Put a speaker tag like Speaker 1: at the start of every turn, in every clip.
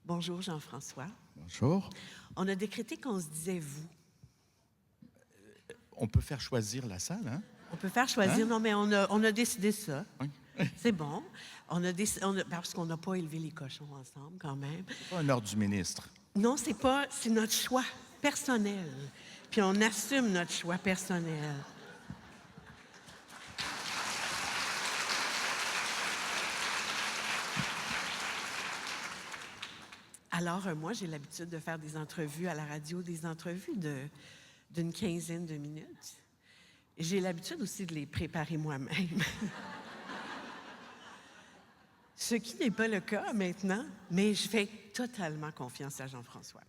Speaker 1: Bonjour, Jean-François.
Speaker 2: Bonjour.
Speaker 1: On a décrété qu'on se disait « vous ».
Speaker 2: On peut faire choisir la salle, hein?
Speaker 1: On peut faire choisir,
Speaker 2: Hein?
Speaker 1: non, mais on a décidé ça.
Speaker 2: Oui.
Speaker 1: C'est bon. Parce qu'on n'a pas élevé les cochons ensemble, quand même.
Speaker 2: C'est pas un ordre du ministre.
Speaker 1: Non, c'est notre choix personnel. Puis on assume notre choix personnel. Alors, moi, j'ai l'habitude de faire des entrevues à la radio, des entrevues d'une quinzaine de minutes. J'ai l'habitude aussi de les préparer moi-même. Ce qui n'est pas le cas maintenant, mais je fais totalement confiance à Jean-François.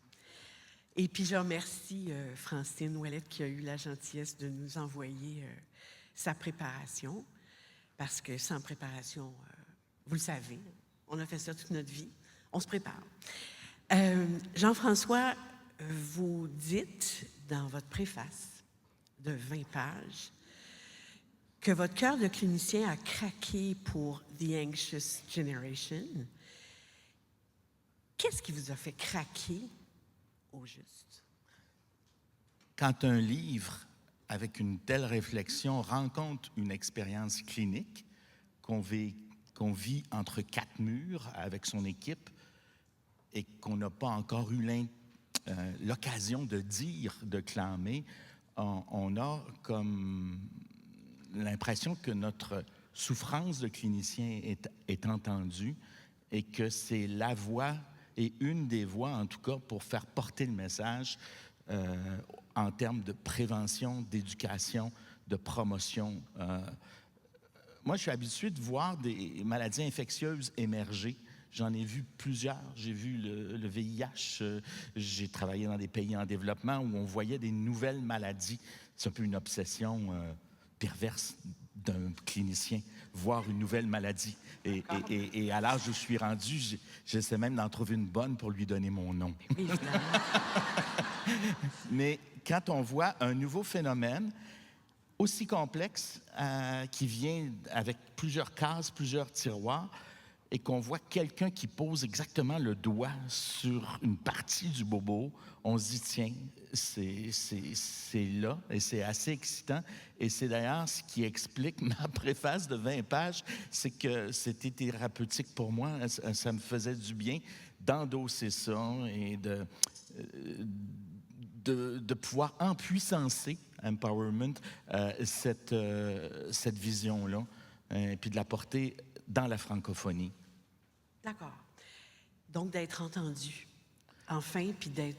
Speaker 1: Et puis, je remercie Francine Ouellette qui a eu la gentillesse de nous envoyer sa préparation, parce que sans préparation, vous le savez, on a fait ça toute notre vie, on se prépare. Jean-François, vous dites dans votre préface de 20 pages que votre cœur de clinicien a craqué pour The Anxious Generation. Qu'est-ce qui vous a fait craquer au juste?
Speaker 2: Quand un livre, avec une telle réflexion, rencontre une expérience clinique qu'on vit entre quatre murs avec son équipe et qu'on n'a pas encore eu l'occasion de dire, de clamer, on a comme l'impression que notre souffrance de clinicien est entendue et que c'est la voix, et une des voix en tout cas, pour faire porter le message en termes de prévention, d'éducation, de promotion. Moi, je suis habitué de voir des maladies infectieuses émerger. J'en ai vu plusieurs. J'ai vu le VIH. J'ai travaillé dans des pays en développement où on voyait des nouvelles maladies. C'est un peu une obsession perverse d'un clinicien, voir une nouvelle maladie. Et à l'âge où je suis rendu, j'essaie même d'en trouver une bonne pour lui donner mon nom. Mais quand on voit un nouveau phénomène aussi complexe, qui vient avec plusieurs cases, plusieurs tiroirs, et qu'on voit quelqu'un qui pose exactement le doigt sur une partie du bobo, on se dit, tiens, c'est là, et c'est assez excitant. Et c'est d'ailleurs ce qui explique ma préface de 20 pages, c'est que c'était thérapeutique pour moi, ça me faisait du bien d'endosser ça et de pouvoir empuissancer, empowerment, cette vision-là, puis de la porter dans la francophonie.
Speaker 1: D'accord. Donc, d'être entendu, enfin, puis de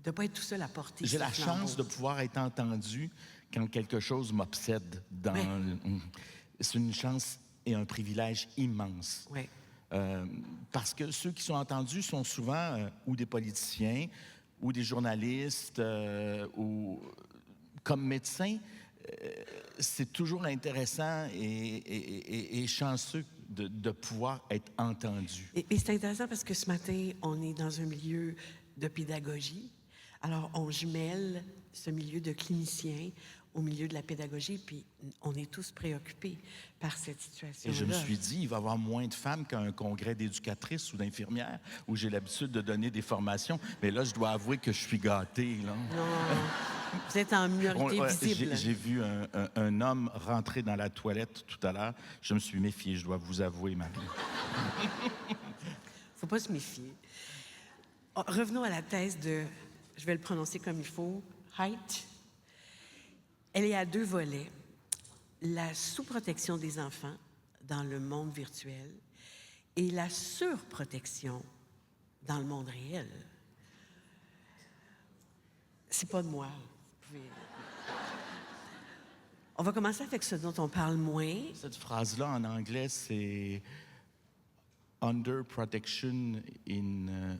Speaker 1: ne pas être tout seul à porter.
Speaker 2: J'ai la chance de pouvoir être entendu quand quelque chose m'obsède.
Speaker 1: Oui.
Speaker 2: C'est une chance et un privilège immense.
Speaker 1: Oui.
Speaker 2: Parce que ceux qui sont entendus sont souvent ou des politiciens, ou des journalistes, ou comme médecin. C'est toujours intéressant et chanceux de pouvoir être entendu.
Speaker 1: Et c'est intéressant parce que ce matin, on est dans un milieu de pédagogie. Alors, on jumelle ce milieu de cliniciens au milieu de la pédagogie, puis on est tous préoccupés par cette situation-là.
Speaker 2: Et je me suis dit, il va y avoir moins de femmes qu'à un congrès d'éducatrices ou d'infirmières où j'ai l'habitude de donner des formations. Mais là, je dois avouer que je suis gâté, là.
Speaker 1: Non, vous êtes en minorité visible.
Speaker 2: J'ai vu un homme rentrer dans la toilette tout à l'heure. Je me suis méfié, je dois vous avouer, Marie.
Speaker 1: Faut pas se méfier. Revenons à la thèse de, je vais le prononcer comme il faut, Haidt. Elle est à deux volets. La sous-protection des enfants dans le monde virtuel et la surprotection dans le monde réel. C'est pas de moi. On va commencer avec ce dont on parle moins.
Speaker 2: Cette phrase-là, en anglais, c'est overprotection in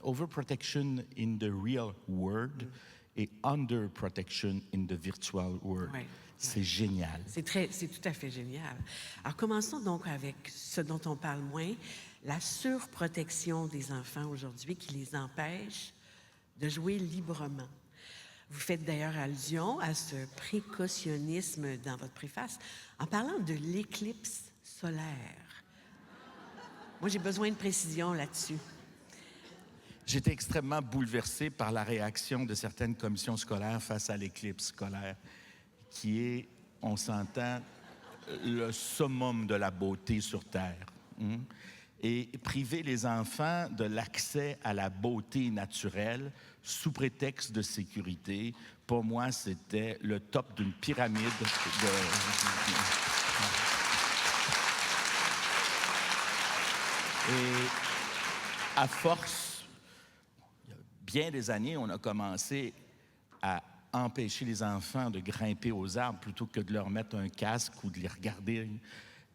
Speaker 2: the real world et underprotection in the virtual world.
Speaker 1: Ouais,
Speaker 2: c'est génial.
Speaker 1: C'est tout à fait génial. Alors, commençons donc avec ce dont on parle moins, la surprotection des enfants aujourd'hui qui les empêche de jouer librement. Vous faites d'ailleurs allusion à ce précautionnisme dans votre préface en parlant de l'éclipse solaire. Moi, j'ai besoin de précision là-dessus.
Speaker 2: J'étais extrêmement bouleversé par la réaction de certaines commissions scolaires face à l'éclipse scolaire, qui est, on s'entend, le summum de la beauté sur Terre. Et priver les enfants de l'accès à la beauté naturelle sous prétexte de sécurité, pour moi, c'était le top d'une pyramide de... Et à force, il y a bien des années, on a commencé à empêcher les enfants de grimper aux arbres plutôt que de leur mettre un casque ou de les regarder.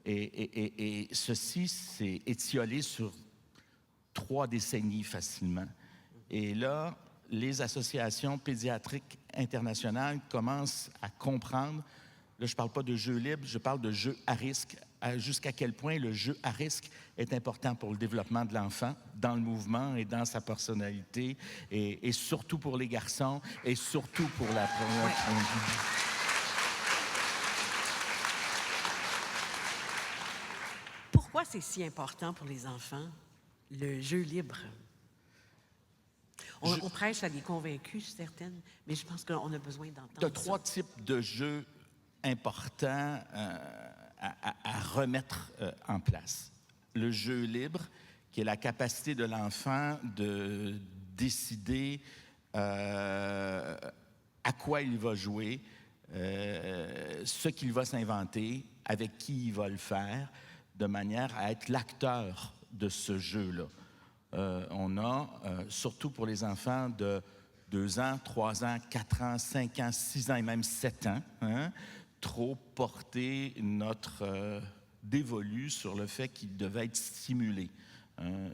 Speaker 2: Et ceci s'est étiolé sur 3 décennies facilement. Et là, les associations pédiatriques internationales commencent à comprendre, là je ne parle pas de jeu libre, je parle de jeu à risque, jusqu'à quel point le jeu à risque est important pour le développement de l'enfant, dans le mouvement et dans sa personnalité, et surtout pour les garçons, et surtout pour la première... Ouais.
Speaker 1: Pourquoi c'est si important pour les enfants, le jeu libre? On prêche à des convaincus, certaines, mais je pense qu'on a besoin d'entendre ça.
Speaker 2: Il y a 3 types de jeux importants à remettre en place. Le jeu libre, qui est la capacité de l'enfant de décider à quoi il va jouer, ce qu'il va s'inventer, avec qui il va le faire, de manière à être l'acteur de ce jeu-là. On a, surtout pour les enfants de 2 ans, 3 ans, 4 ans, 5 ans, 6 ans et même 7 ans, trop porté notre dévolu sur le fait qu'il devait être stimulé.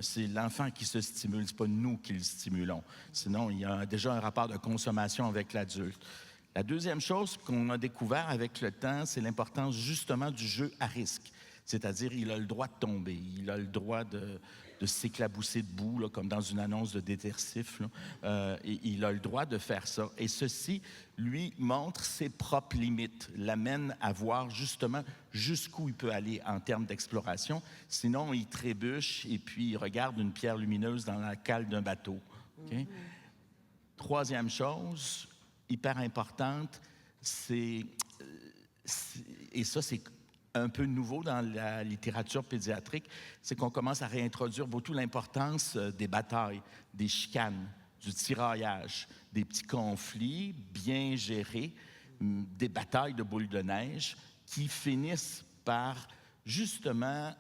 Speaker 2: C'est l'enfant qui se stimule, ce n'est pas nous qui le stimulons. Sinon, il y a déjà un rapport de consommation avec l'adulte. La deuxième chose qu'on a découvert avec le temps, c'est l'importance justement du jeu à risque. C'est-à-dire, il a le droit de tomber, il a le droit de s'éclabousser debout, là, comme dans une annonce de détercif. Et il a le droit de faire ça. Et ceci, lui, montre ses propres limites, l'amène à voir justement jusqu'où il peut aller en termes d'exploration. Sinon, il trébuche et puis il regarde une pierre lumineuse dans la cale d'un bateau. Okay? Troisième chose, hyper importante, et ça, c'est un peu nouveau dans la littérature pédiatrique, c'est qu'on commence à réintroduire beaucoup l'importance des batailles, des chicanes, du tiraillage, des petits conflits bien gérés, des batailles de boules de neige qui finissent par justement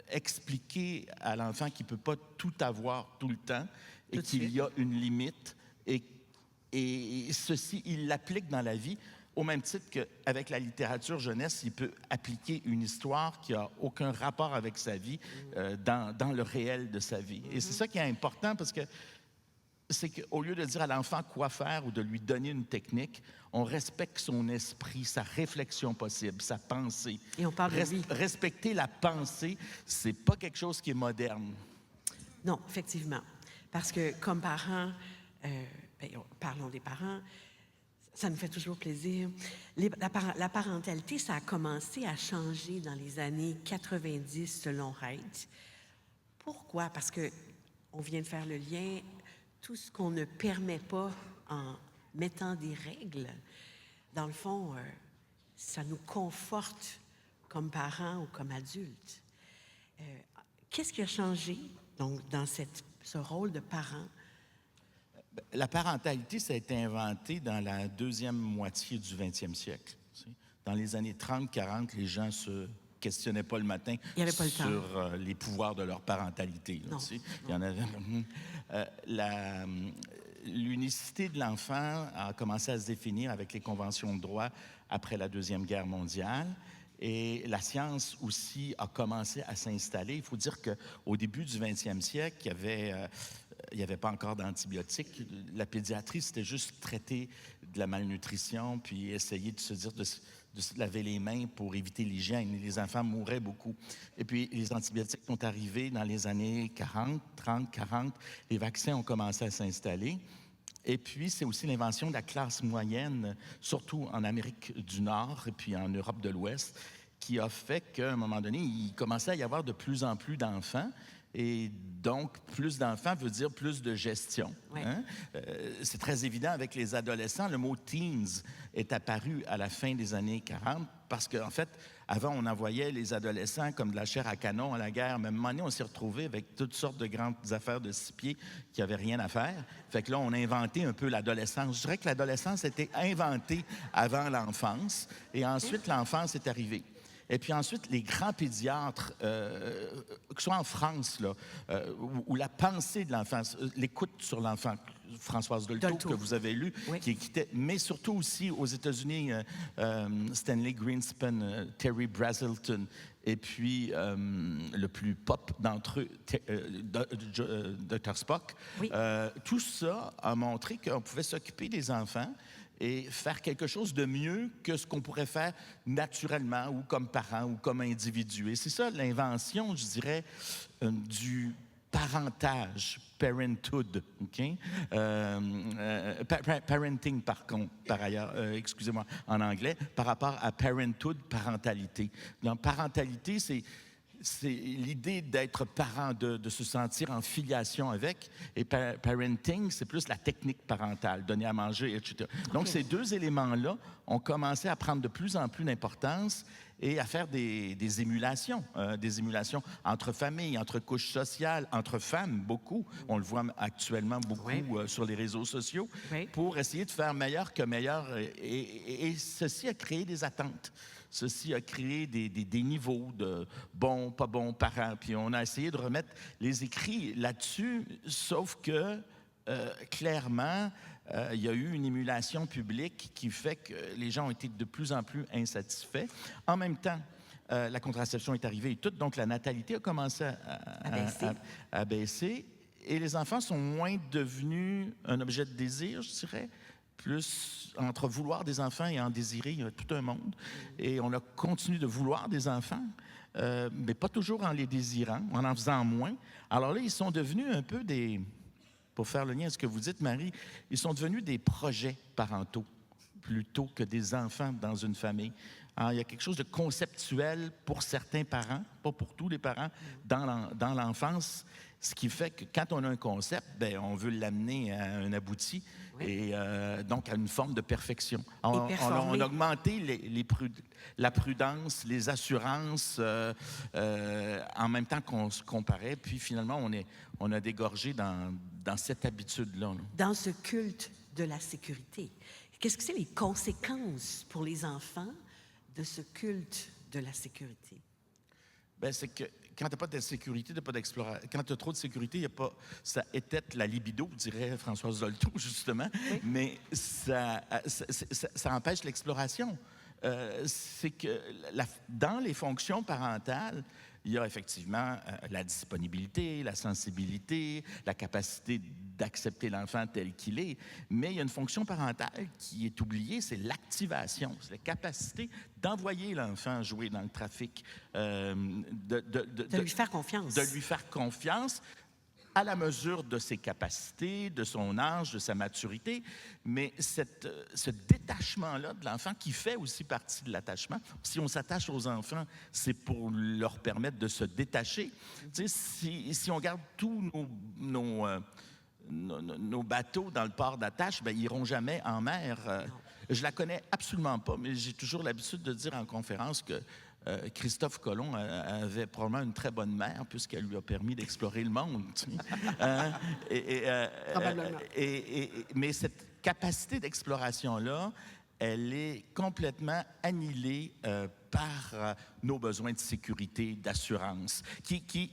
Speaker 2: expliquer à l'enfant qu'il ne peut pas tout avoir tout le temps et qu'il y a une limite et ceci, il l'applique dans la vie. Au même titre qu'avec la littérature jeunesse, il peut appliquer une histoire qui n'a aucun rapport avec sa vie dans le réel de sa vie. Et c'est ça qui est important parce que c'est qu'au lieu de dire à l'enfant quoi faire ou de lui donner une technique, on respecte son esprit, sa réflexion possible, sa pensée.
Speaker 1: Et on parle de lui.
Speaker 2: Respecter la pensée, c'est pas quelque chose qui est moderne.
Speaker 1: Non, effectivement. Parce que comme parents, parlons des parents, ça nous fait toujours plaisir. La parentalité, ça a commencé à changer dans les années 90 selon Haidt. Pourquoi? Parce qu'on vient de faire le lien, tout ce qu'on ne permet pas en mettant des règles, dans le fond, ça nous conforte comme parents ou comme adultes. Qu'est-ce qui a changé donc, dans ce rôle de parent?
Speaker 2: La parentalité, ça a été inventé dans la deuxième moitié du 20e siècle. Dans les années 30-40, les gens se questionnaient pas le matin sur les pouvoirs de leur parentalité. Là, il y en avait. L'unicité de l'enfant a commencé à se définir avec les conventions de droit après la Deuxième Guerre mondiale. Et la science aussi a commencé à s'installer. Il faut dire qu'au début du 20e siècle, il n'y avait pas encore d'antibiotiques. La pédiatrie, c'était juste traiter de la malnutrition, puis essayer de se dire de se laver les mains pour éviter l'hygiène. Les enfants mouraient beaucoup. Et puis, les antibiotiques sont arrivés dans les années 30-40. Les vaccins ont commencé à s'installer. Et puis, c'est aussi l'invention de la classe moyenne, surtout en Amérique du Nord et puis en Europe de l'Ouest, qui a fait qu'à un moment donné, il commençait à y avoir de plus en plus d'enfants, Et donc, plus d'enfants veut dire plus de gestion.
Speaker 1: Ouais.
Speaker 2: Hein? C'est très évident avec les adolescents. Le mot « teens » est apparu à la fin des années 40 parce qu'en fait, avant, on envoyait les adolescents comme de la chair à canon à la guerre. Mais à un moment donné, on s'est retrouvés avec toutes sortes de grandes affaires de 6 pieds qui n'avaient rien à faire. Fait que là, on a inventé un peu l'adolescence. Je dirais que l'adolescence était inventée avant l'enfance. Et ensuite, l'enfance est arrivée. Et puis ensuite, les grands pédiatres, que ce soit en France, là, où la pensée de l'enfant, l'écoute sur l'enfant, Françoise Dolto, que vous avez lu,
Speaker 1: oui.
Speaker 2: qui était, mais surtout aussi aux États-Unis, Stanley Greenspan, Terry Brazelton, et puis le plus pop d'entre eux, Dr. Spock.
Speaker 1: Oui.
Speaker 2: Tout ça a montré qu'on pouvait s'occuper des enfants et faire quelque chose de mieux que ce qu'on pourrait faire naturellement ou comme parent ou comme individu. Et c'est ça l'invention, je dirais, du parentage, parenthood, OK? Parenting, par ailleurs, excusez-moi, en anglais, par rapport à parenthood, parentalité. Donc, parentalité, c'est l'idée d'être parent, de se sentir en filiation avec. Et parenting, c'est plus la technique parentale, donner à manger, etc. Donc, ces deux éléments-là ont commencé à prendre de plus en plus d'importance et à faire des émulations entre familles, entre couches sociales, entre femmes, beaucoup. On le voit actuellement beaucoup sur les réseaux sociaux, pour essayer de faire meilleur que meilleur. Et ceci a créé des attentes. Ceci a créé des niveaux de bons, pas bons parents. Puis on a essayé de remettre les écrits là-dessus, sauf que, clairement, il y a eu une émulation publique qui fait que les gens ont été de plus en plus insatisfaits. En même temps, la contraception est arrivée et tout, donc la natalité a commencé à baisser. Et les enfants sont moins devenus un objet de désir, je dirais. Plus entre vouloir des enfants et en désirer, il y a tout un monde. Et on a continué de vouloir des enfants, mais pas toujours en les désirant, en faisant moins. Alors là, ils sont devenus un peu pour faire le lien à ce que vous dites, Marie, ils sont devenus des projets parentaux plutôt que des enfants dans une famille. Alors, il y a quelque chose de conceptuel pour certains parents, pas pour tous les parents, dans l'enfance, ce qui fait que quand on a un concept, bien, on veut l'amener à un abouti, et donc à une forme de perfection. On a augmenté la prudence, les assurances, en même temps qu'on se comparait, puis finalement, on a dégorgé dans cette habitude-là.
Speaker 1: Dans ce culte de la sécurité. Qu'est-ce que c'est les conséquences pour les enfants de ce culte de la sécurité?
Speaker 2: Bien, c'est que quand tu n'as pas de sécurité, tu n'as pas d'exploration. Quand tu as trop de sécurité, ça étête la libido, dirait Françoise Dolto, justement, mais ça empêche l'exploration. C'est que dans les fonctions parentales, il y a effectivement la disponibilité, la sensibilité, la capacité d'accepter l'enfant tel qu'il est, mais il y a une fonction parentale qui est oubliée, c'est l'activation, c'est la capacité d'envoyer l'enfant jouer dans le trafic,
Speaker 1: de lui faire confiance.
Speaker 2: De lui faire confiance à la mesure de ses capacités, de son âge, de sa maturité, mais ce détachement-là de l'enfant qui fait aussi partie de l'attachement. Si on s'attache aux enfants, c'est pour leur permettre de se détacher. Tu sais, si on regarde tous nos bateaux dans le port d'attache, bien, ils n'iront jamais en mer. Je la connais absolument pas, mais j'ai toujours l'habitude de dire en conférence que Christophe Colomb avait probablement une très bonne mère puisqu'elle lui a permis d'explorer le monde.
Speaker 1: Probablement.
Speaker 2: Mais cette capacité d'exploration-là, elle est complètement annihilée par nos besoins de sécurité, d'assurance, qui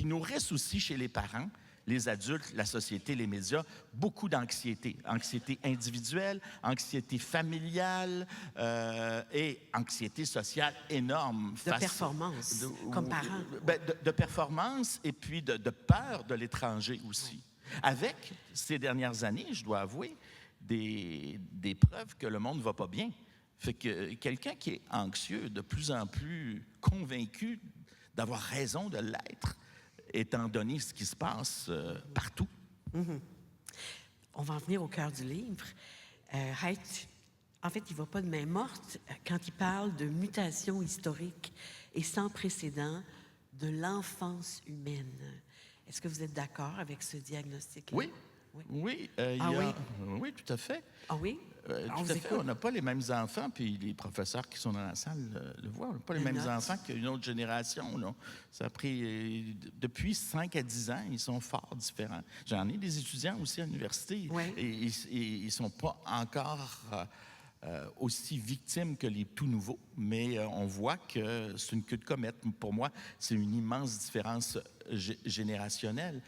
Speaker 2: nourrissent aussi chez les parents, les adultes, la société, les médias, beaucoup d'anxiété. Anxiété individuelle, anxiété familiale et anxiété sociale énorme.
Speaker 1: De performance, comme parent.
Speaker 2: De performance et puis de peur de l'étranger aussi. Avec, ces dernières années, je dois avouer, des preuves que le monde ne va pas bien. Fait que quelqu'un qui est anxieux, de plus en plus convaincu d'avoir raison de l'être, étant donné ce qui se passe partout.
Speaker 1: Mm-hmm. On va en venir au cœur du livre. Haidt, en fait, il ne va pas de main morte quand il parle de mutation historique et sans précédent de l'enfance humaine. Est-ce que vous êtes d'accord avec ce diagnostic-là?
Speaker 2: Oui. Oui, oui, tout à fait.
Speaker 1: Ah oui?
Speaker 2: Tout à fait. On n'a pas les mêmes enfants, puis les professeurs qui sont dans la salle le voient. On n'a pas les mêmes enfants qu'une autre génération. Là. Ça a pris, depuis 5 à 10 ans, ils sont fort différents. J'en ai des étudiants aussi à l'université, et ils ne sont pas encore aussi victimes que les tout nouveaux, mais on voit que c'est une queue de comète. Pour moi, c'est une immense différence générationnelle.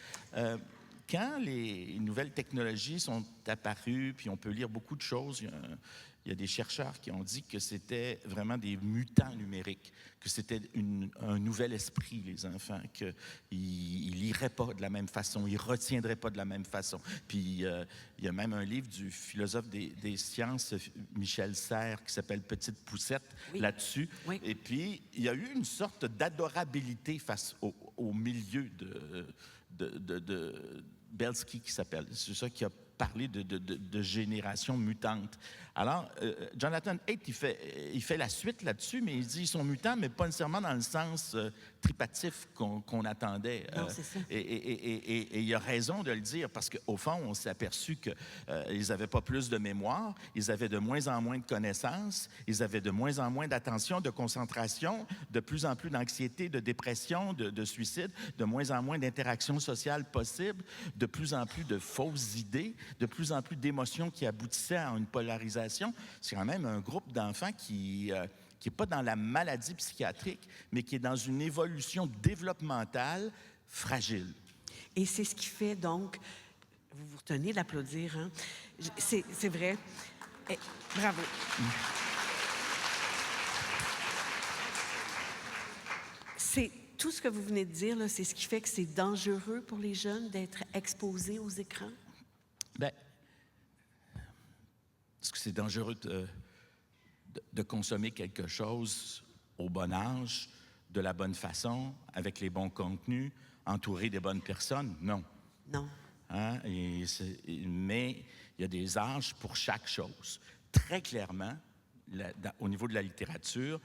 Speaker 2: Quand les nouvelles technologies sont apparues, puis on peut lire beaucoup de choses, il y a des chercheurs qui ont dit que c'était vraiment des mutants numériques, que c'était un nouvel esprit, les enfants, qu'ils ne liraient pas de la même façon, ils ne retiendraient pas de la même façon. Puis il y a même un livre du philosophe des sciences, Michel Serres, qui s'appelle « Petite poussette » là-dessus. Oui. Et puis, il y a eu une sorte d'adorabilité face au milieu de Belsky, qui s'appelle. C'est ça qui a parlé de génération mutante. Alors, Jonathan Haidt, il fait la suite là-dessus, mais il dit qu'ils sont mutants, mais pas nécessairement dans le sens tripatif qu'on attendait.
Speaker 1: Non, c'est ça.
Speaker 2: Et il a raison de le dire, parce qu'au fond, on s'est aperçu qu'ils n'avaient pas plus de mémoire, ils avaient de moins en moins de connaissances, ils avaient de moins en moins d'attention, de concentration, de plus en plus d'anxiété, de dépression, de suicide, de moins en moins d'interactions sociales possibles, de plus en plus de fausses idées, de plus en plus d'émotions qui aboutissaient à une polarisation. C'est quand même un groupe d'enfants qui n'est pas dans la maladie psychiatrique, mais qui est dans une évolution développementale fragile.
Speaker 1: Et c'est ce qui fait donc... Vous vous retenez d'applaudir, hein? C'est vrai. Bravo. C'est tout ce que vous venez de dire, là, c'est ce qui fait que c'est dangereux pour les jeunes d'être exposés aux écrans?
Speaker 2: Bien, est-ce que c'est dangereux de consommer quelque chose au bon âge, de la bonne façon, avec les bons contenus, entouré des bonnes personnes? Non.
Speaker 1: Non.
Speaker 2: Hein? Mais il y a des âges pour chaque chose. Très clairement, au niveau de la littérature,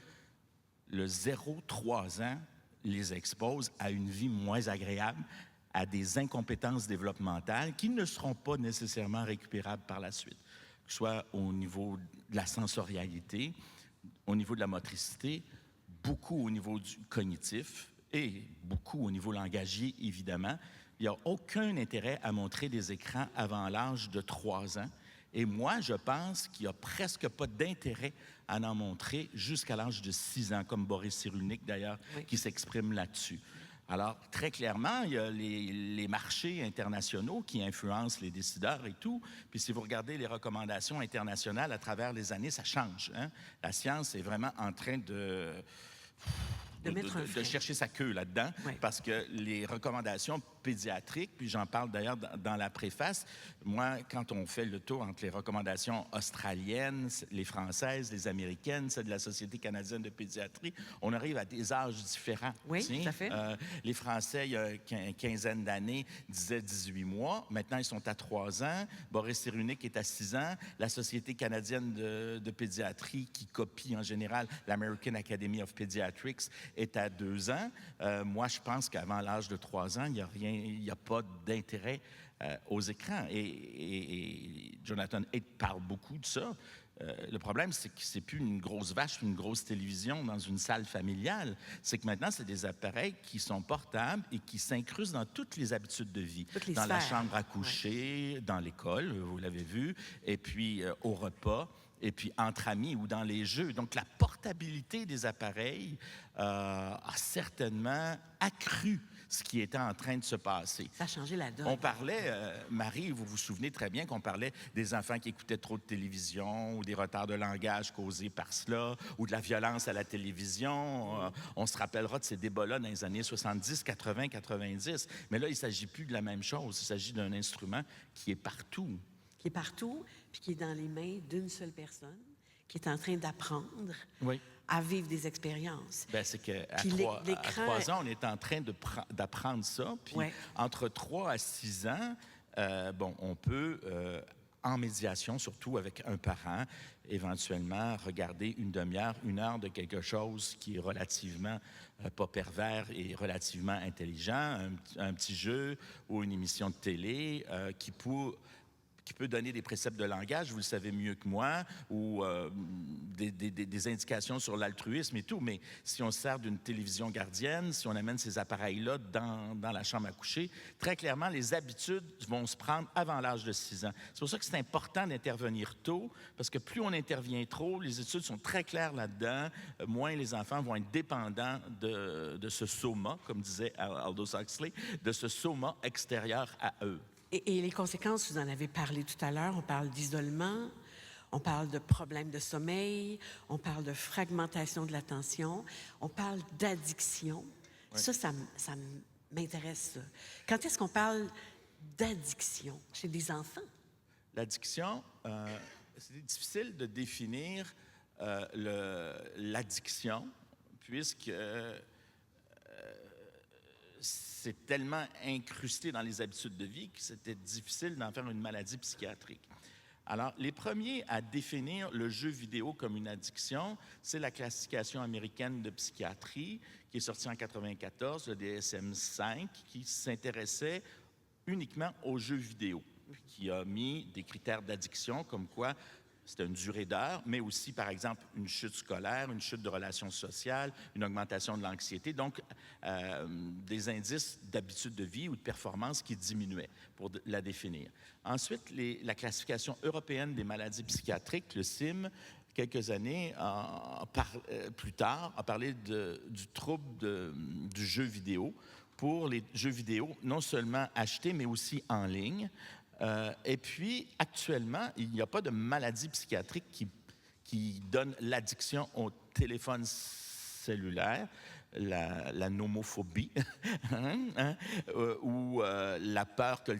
Speaker 2: le 0-3 ans les expose à une vie moins agréable, à des incompétences développementales qui ne seront pas nécessairement récupérables par la suite, que ce soit au niveau de la sensorialité, au niveau de la motricité, beaucoup au niveau du cognitif et beaucoup au niveau langagier, évidemment. Il n'y a aucun intérêt à montrer des écrans avant l'âge de 3 ans. Et moi, je pense qu'il n'y a presque pas d'intérêt à en montrer jusqu'à l'âge de 6 ans, comme Boris Cyrulnik, d'ailleurs, qui s'exprime là-dessus. Alors, très clairement, il y a les marchés internationaux qui influencent les décideurs et tout. Puis si vous regardez les recommandations internationales à travers les années, ça change. Hein? La science est vraiment en train de chercher sa queue là-dedans, parce que les recommandations pédiatriques, puis j'en parle d'ailleurs dans la préface, moi, quand on fait le tour entre les recommandations australiennes, les françaises, les américaines, celles de la Société canadienne de pédiatrie, on arrive à des âges différents.
Speaker 1: Oui, tout à fait.
Speaker 2: Les Français, il y a une quinzaine d'années, disaient 18 mois. Maintenant, ils sont à 3 ans. Boris Cyrulnik est à 6 ans. La Société canadienne de pédiatrie, qui copie en général l'American Academy of Pediatrics, est à 2 ans. Moi, je pense qu'avant l'âge de 3 ans, il n'y a pas d'intérêt aux écrans. Et Jonathan Haidt parle beaucoup de ça. Le problème, c'est que c'est plus une grosse vache, une grosse télévision dans une salle familiale. C'est que maintenant, c'est des appareils qui sont portables et qui s'incrustent dans toutes les habitudes de vie. Dans la chambre à coucher, dans l'école, vous l'avez vu, et puis au repas, et puis entre amis ou dans les jeux. Donc, la portabilité des appareils a certainement accru ce qui était en train de se passer.
Speaker 1: Ça a changé la donne.
Speaker 2: On parlait, Marie, vous vous souvenez très bien qu'on parlait des enfants qui écoutaient trop de télévision ou des retards de langage causés par cela ou de la violence à la télévision. On se rappellera de ces débats-là dans les années 70, 80, 90. Mais là, il ne s'agit plus de la même chose. Il s'agit d'un instrument qui est partout.
Speaker 1: Qui est partout, puis qui est dans les mains d'une seule personne, qui est en train d'apprendre à vivre des expériences.
Speaker 2: Bien, c'est qu'à 3 ans, on est en train d'apprendre ça. Puis entre 3 à 6 ans, on peut en médiation, surtout avec un parent, éventuellement regarder une demi-heure, 1 heure de quelque chose qui est relativement pas pervers et relativement intelligent, un petit jeu ou une émission de télé qui peut donner des préceptes de langage, vous le savez mieux que moi, ou des indications sur l'altruisme et tout, mais si on se sert d'une télévision gardienne, si on amène ces appareils-là dans la chambre à coucher, très clairement, les habitudes vont se prendre avant l'âge de 6 ans. C'est pour ça que c'est important d'intervenir tôt, parce que plus on intervient trop, les études sont très claires là-dedans, moins les enfants vont être dépendants de ce soma, comme disait Aldous Huxley, de ce soma extérieur à eux.
Speaker 1: Et les conséquences, vous en avez parlé tout à l'heure, on parle d'isolement, on parle de problèmes de sommeil, on parle de fragmentation de l'attention, on parle d'addiction. Oui. Ça m'intéresse. Ça. Quand est-ce qu'on parle d'addiction chez des enfants? L'addiction,
Speaker 2: c'est difficile de définir l'addiction, puisque c'est tellement incrusté dans les habitudes de vie que c'était difficile d'en faire une maladie psychiatrique. Alors, les premiers à définir le jeu vidéo comme une addiction, c'est la classification américaine de psychiatrie qui est sortie en 1994, le DSM-5, qui s'intéressait uniquement aux jeux vidéo, qui a mis des critères d'addiction comme quoi c'était une durée d'heure, mais aussi, par exemple, une chute scolaire, une chute de relations sociales, une augmentation de l'anxiété, donc des indices d'habitude de vie ou de performance qui diminuaient pour la définir. Ensuite, la classification européenne des maladies psychiatriques, le CIM, quelques années plus tard, a parlé du trouble du jeu vidéo pour les jeux vidéo non seulement achetés, mais aussi en ligne. Et puis, actuellement, il n'y a pas de maladie psychiatrique qui donne l'addiction au téléphone cellulaire, la nomophobie, ou la peur que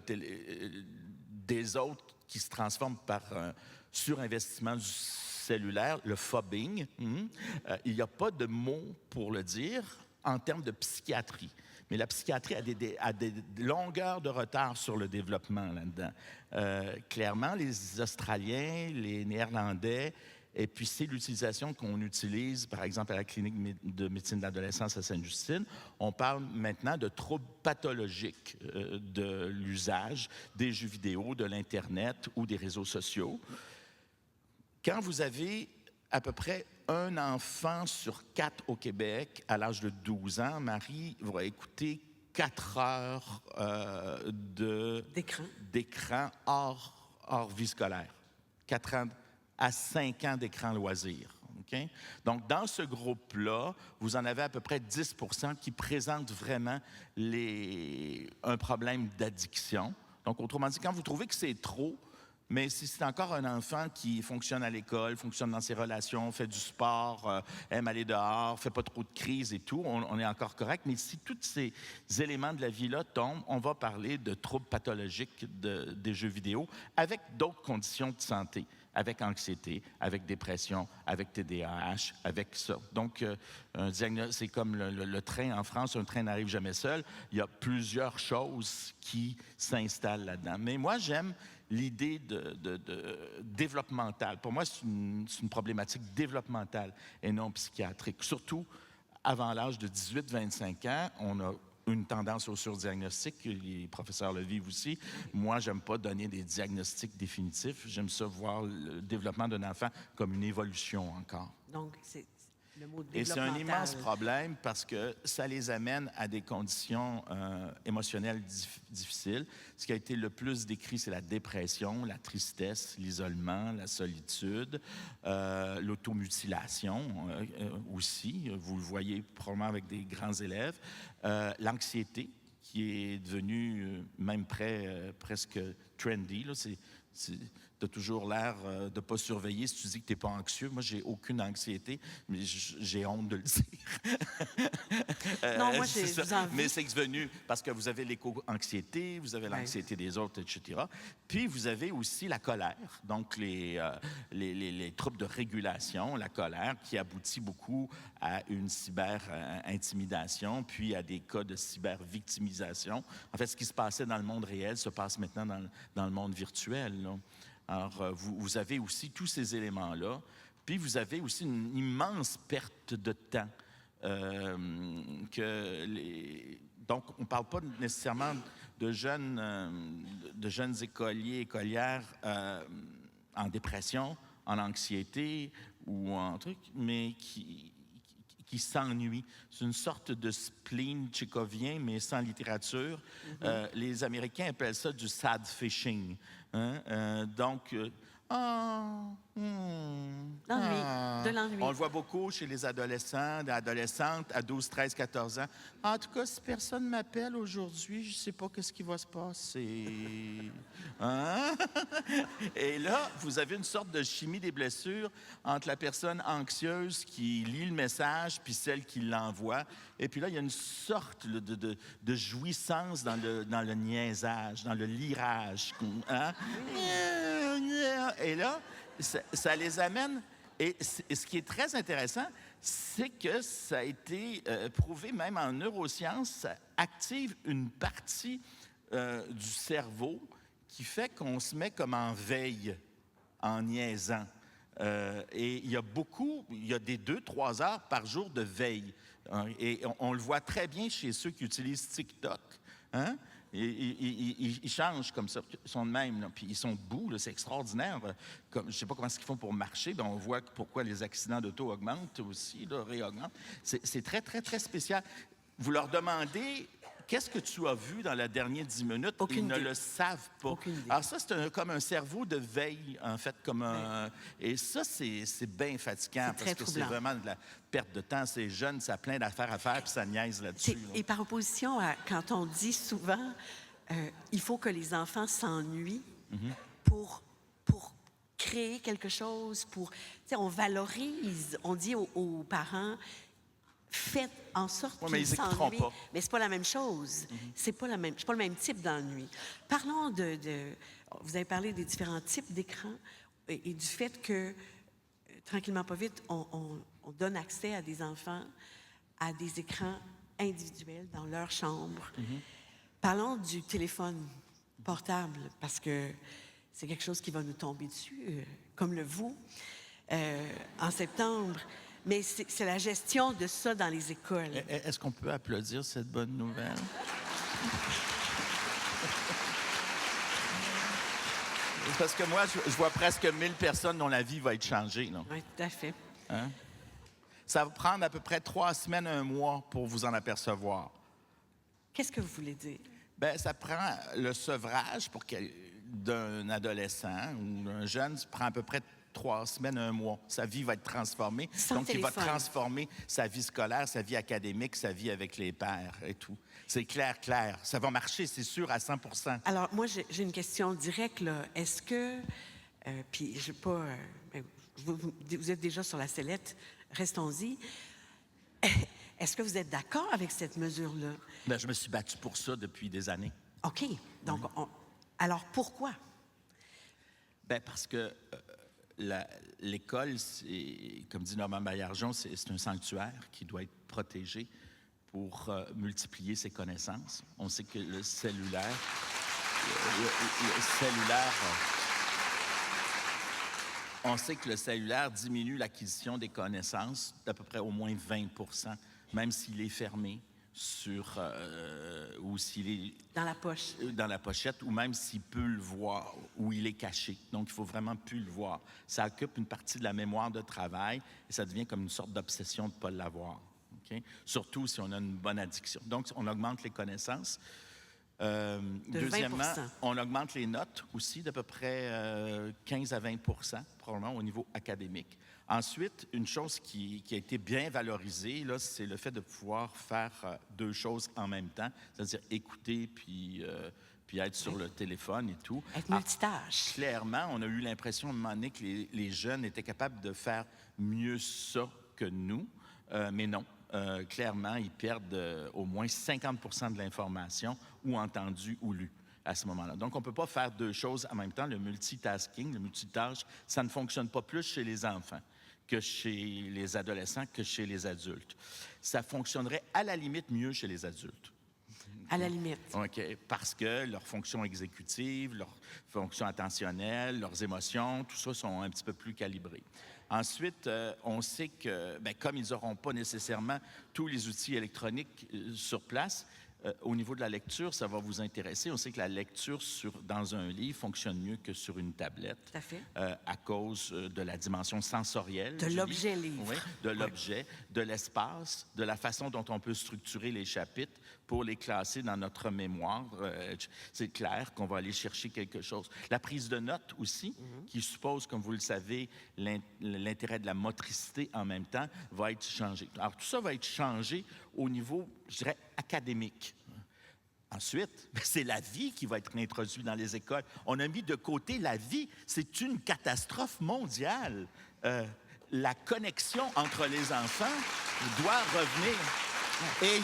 Speaker 2: des autres qui se transforment par un surinvestissement du cellulaire, le phobbing. Il n'y a pas de mot pour le dire en termes de psychiatrie. Mais la psychiatrie a des longueurs de retard sur le développement là-dedans. Clairement, les Australiens, les Néerlandais, et puis c'est l'utilisation qu'on utilise, par exemple, à la clinique de médecine de l'adolescence à Sainte-Justine. On parle maintenant de troubles pathologiques de l'usage des jeux vidéo, de l'Internet ou des réseaux sociaux. Quand vous avez à peu près un enfant sur 4 au Québec, à l'âge de 12 ans, Marie va écouter 4 heures d'écran hors vie scolaire. 4 ans à 5 ans d'écran loisir. Okay? Donc, dans ce groupe-là, vous en avez à peu près 10 % qui présentent vraiment un problème d'addiction. Donc, autrement dit, quand vous trouvez que c'est trop, mais si c'est encore un enfant qui fonctionne à l'école, fonctionne dans ses relations, fait du sport, aime aller dehors, fait pas trop de crises et tout, on est encore correct. Mais si tous ces éléments de la vie-là tombent, on va parler de troubles pathologiques des jeux vidéo avec d'autres conditions de santé, avec anxiété, avec dépression, avec TDAH, avec ça. Donc, c'est comme le train en France, un train n'arrive jamais seul. Il y a plusieurs choses qui s'installent là-dedans. Mais moi, j'aime l'idée de développementale. Pour moi, c'est une problématique développementale et non psychiatrique. Surtout, avant l'âge de 18-25 ans, on a une tendance au surdiagnostic, les professeurs le vivent aussi. Moi, j'aime pas donner des diagnostics définitifs. J'aime ça voir le développement d'un enfant comme une évolution encore.
Speaker 1: Donc, c'est le mot
Speaker 2: développemental. Et c'est un immense problème parce que ça les amène à des conditions émotionnelles difficiles. Ce qui a été le plus décrit, c'est la dépression, la tristesse, l'isolement, la solitude, l'automutilation aussi. Vous le voyez probablement avec des grands élèves. L'anxiété, qui est devenue même presque trendy. Là, tu as toujours l'air de ne pas surveiller si tu dis que tu n'es pas anxieux. Moi, j'ai aucune anxiété, mais j'ai honte de le dire.
Speaker 1: Non, moi, j'ai envie.
Speaker 2: Mais c'est devenu parce que vous avez l'éco-anxiété, vous avez l'anxiété des autres, etc. Puis, vous avez aussi la colère. Donc, les troubles de régulation, la colère, qui aboutit beaucoup à une cyber-intimidation, puis à des cas de cyber-victimisation. En fait, ce qui se passait dans le monde réel se passe maintenant dans le monde virtuel, là. Alors, vous avez aussi tous ces éléments-là. Puis, vous avez aussi une immense perte de temps. Donc, on ne parle pas nécessairement de jeunes écoliers, écolières en dépression, en anxiété ou en truc, mais qui s'ennuient. C'est une sorte de spleen tchécovien, mais sans littérature. Les Américains appellent ça du sad fishing. Hein?
Speaker 1: De l'ennui.
Speaker 2: On le voit beaucoup chez les adolescents, des adolescentes à 12, 13, 14 ans. En tout cas, si personne ne m'appelle aujourd'hui, je ne sais pas ce qui va se passer. Hein? Et là, vous avez une sorte de chimie des blessures entre la personne anxieuse qui lit le message puis celle qui l'envoie. Et puis là, il y a une sorte de jouissance dans le niaisage, dans le lirage. Hein? Et là, ça les amène. Et ce qui est très intéressant, c'est que ça a été prouvé même en neurosciences, ça active une partie du cerveau qui fait qu'on se met comme en veille, en niaisant. Et il y a des 2-3 heures par jour de veille. Hein, et on le voit très bien chez ceux qui utilisent TikTok. Hein? Ils changent comme ça, ils sont de même, là, puis ils sont debout, là, c'est extraordinaire. Je ne sais pas comment ils font pour marcher, ben on voit pourquoi les accidents d'auto augmentent aussi, là, réaugmentent. C'est très, très, très spécial. Vous leur demandez « Qu'est-ce que tu as vu dans la dernière 10 minutes? » Ils ne le savent pas. Alors ça, c'est comme un cerveau de veille, en fait. Et ça, c'est bien fatigant parce que c'est vraiment de la perte de temps. C'est jeune, ça a plein d'affaires à faire, puis ça niaise là-dessus. Là.
Speaker 1: Et par opposition à quand on dit souvent il faut que les enfants s'ennuient pour créer quelque chose, on valorise, on dit aux parents... Faites en sorte qu'ils s'ennuient. Mais c'est pas la même chose. C'est pas le même type d'ennui. Parlons vous avez parlé des différents types d'écrans et du fait que, tranquillement pas vite, on donne accès à des enfants à des écrans individuels dans leur chambre. Parlons du téléphone portable, parce que c'est quelque chose qui va nous tomber dessus, comme le vous, en septembre. Mais c'est la gestion de ça dans les écoles.
Speaker 2: Est-ce qu'on peut applaudir cette bonne nouvelle? Parce que moi, je vois presque 1000 personnes dont la vie va être changée. Là.
Speaker 1: Oui, tout à fait.
Speaker 2: Hein? Ça va prendre à peu près 3 semaines, 1 mois pour vous en apercevoir.
Speaker 1: Qu'est-ce que vous voulez dire?
Speaker 2: Bien, ça prend le sevrage d'un adolescent ou d'un jeune, ça prend à peu près 3 semaines, 1 mois. Sa vie va être transformée. Donc, il va transformer sa vie scolaire, sa vie académique, sa vie avec les pairs et tout. C'est clair. Ça va marcher, c'est sûr, à 100%.
Speaker 1: Alors, moi, j'ai une question directe, là. Est-ce que... puis, je ne pas... vous êtes déjà sur la sellette, restons-y. Est-ce que vous êtes d'accord avec cette mesure-là?
Speaker 2: Bien, je me suis battu pour ça depuis des années.
Speaker 1: OK. Donc, alors, pourquoi?
Speaker 2: Bien, parce que... l'école, comme dit Normand Baillargeon, c'est un sanctuaire qui doit être protégé pour multiplier ses connaissances. On sait que le cellulaire on sait que le cellulaire diminue l'acquisition des connaissances d'à peu près au moins 20 %, même s'il est fermé ou s'il est...
Speaker 1: Dans la poche.
Speaker 2: Dans la pochette, ou même s'il peut le voir, ou il est caché. Donc, il faut vraiment plus le voir. Ça occupe une partie de la mémoire de travail et ça devient comme une sorte d'obsession de ne pas l'avoir. Okay? Surtout si on a une bonne addiction. Donc, on augmente les connaissances. Deuxièmement, 20%. On augmente les notes aussi d'à peu près 15 à 20 % probablement au niveau académique. Ensuite, une chose qui a été bien valorisée, là, c'est le fait de pouvoir faire 2 choses en même temps, c'est-à-dire écouter puis être sur le téléphone et tout.
Speaker 1: Être multitâche.
Speaker 2: Clairement, on a eu l'impression à un moment donné que les jeunes étaient capables de faire mieux ça que nous, mais non. Clairement, ils perdent au moins 50 % de l'information ou entendue ou lue à ce moment-là. Donc, on ne peut pas faire 2 choses en même temps. Le multitasking, le multitâche, ça ne fonctionne pas plus chez les enfants que chez les adolescents, que chez les adultes. Ça fonctionnerait à la limite mieux chez les adultes.
Speaker 1: À la limite.
Speaker 2: OK, parce que leurs fonctions exécutives, leurs fonctions attentionnelles, leurs émotions, tout ça sont un petit peu plus calibrés. Ensuite, on sait que, bien, comme ils n'auront pas nécessairement tous les outils électroniques sur place, au niveau de la lecture, ça va vous intéresser. On sait que la lecture dans un livre fonctionne mieux que sur une tablette.
Speaker 1: Tout à fait.
Speaker 2: À cause de la dimension sensorielle.
Speaker 1: De l'objet livre.
Speaker 2: Oui, de l'objet, de l'espace, de la façon dont on peut structurer les chapitres pour les classer dans notre mémoire. C'est clair qu'on va aller chercher quelque chose. La prise de notes aussi, qui suppose, comme vous le savez, l'intérêt de la motricité en même temps, va être changé. Alors, tout ça va être changé au niveau, je dirais, académique. Ensuite, c'est la vie qui va être introduite dans les écoles. On a mis de côté la vie. C'est une catastrophe mondiale. La connexion entre les enfants doit revenir. Et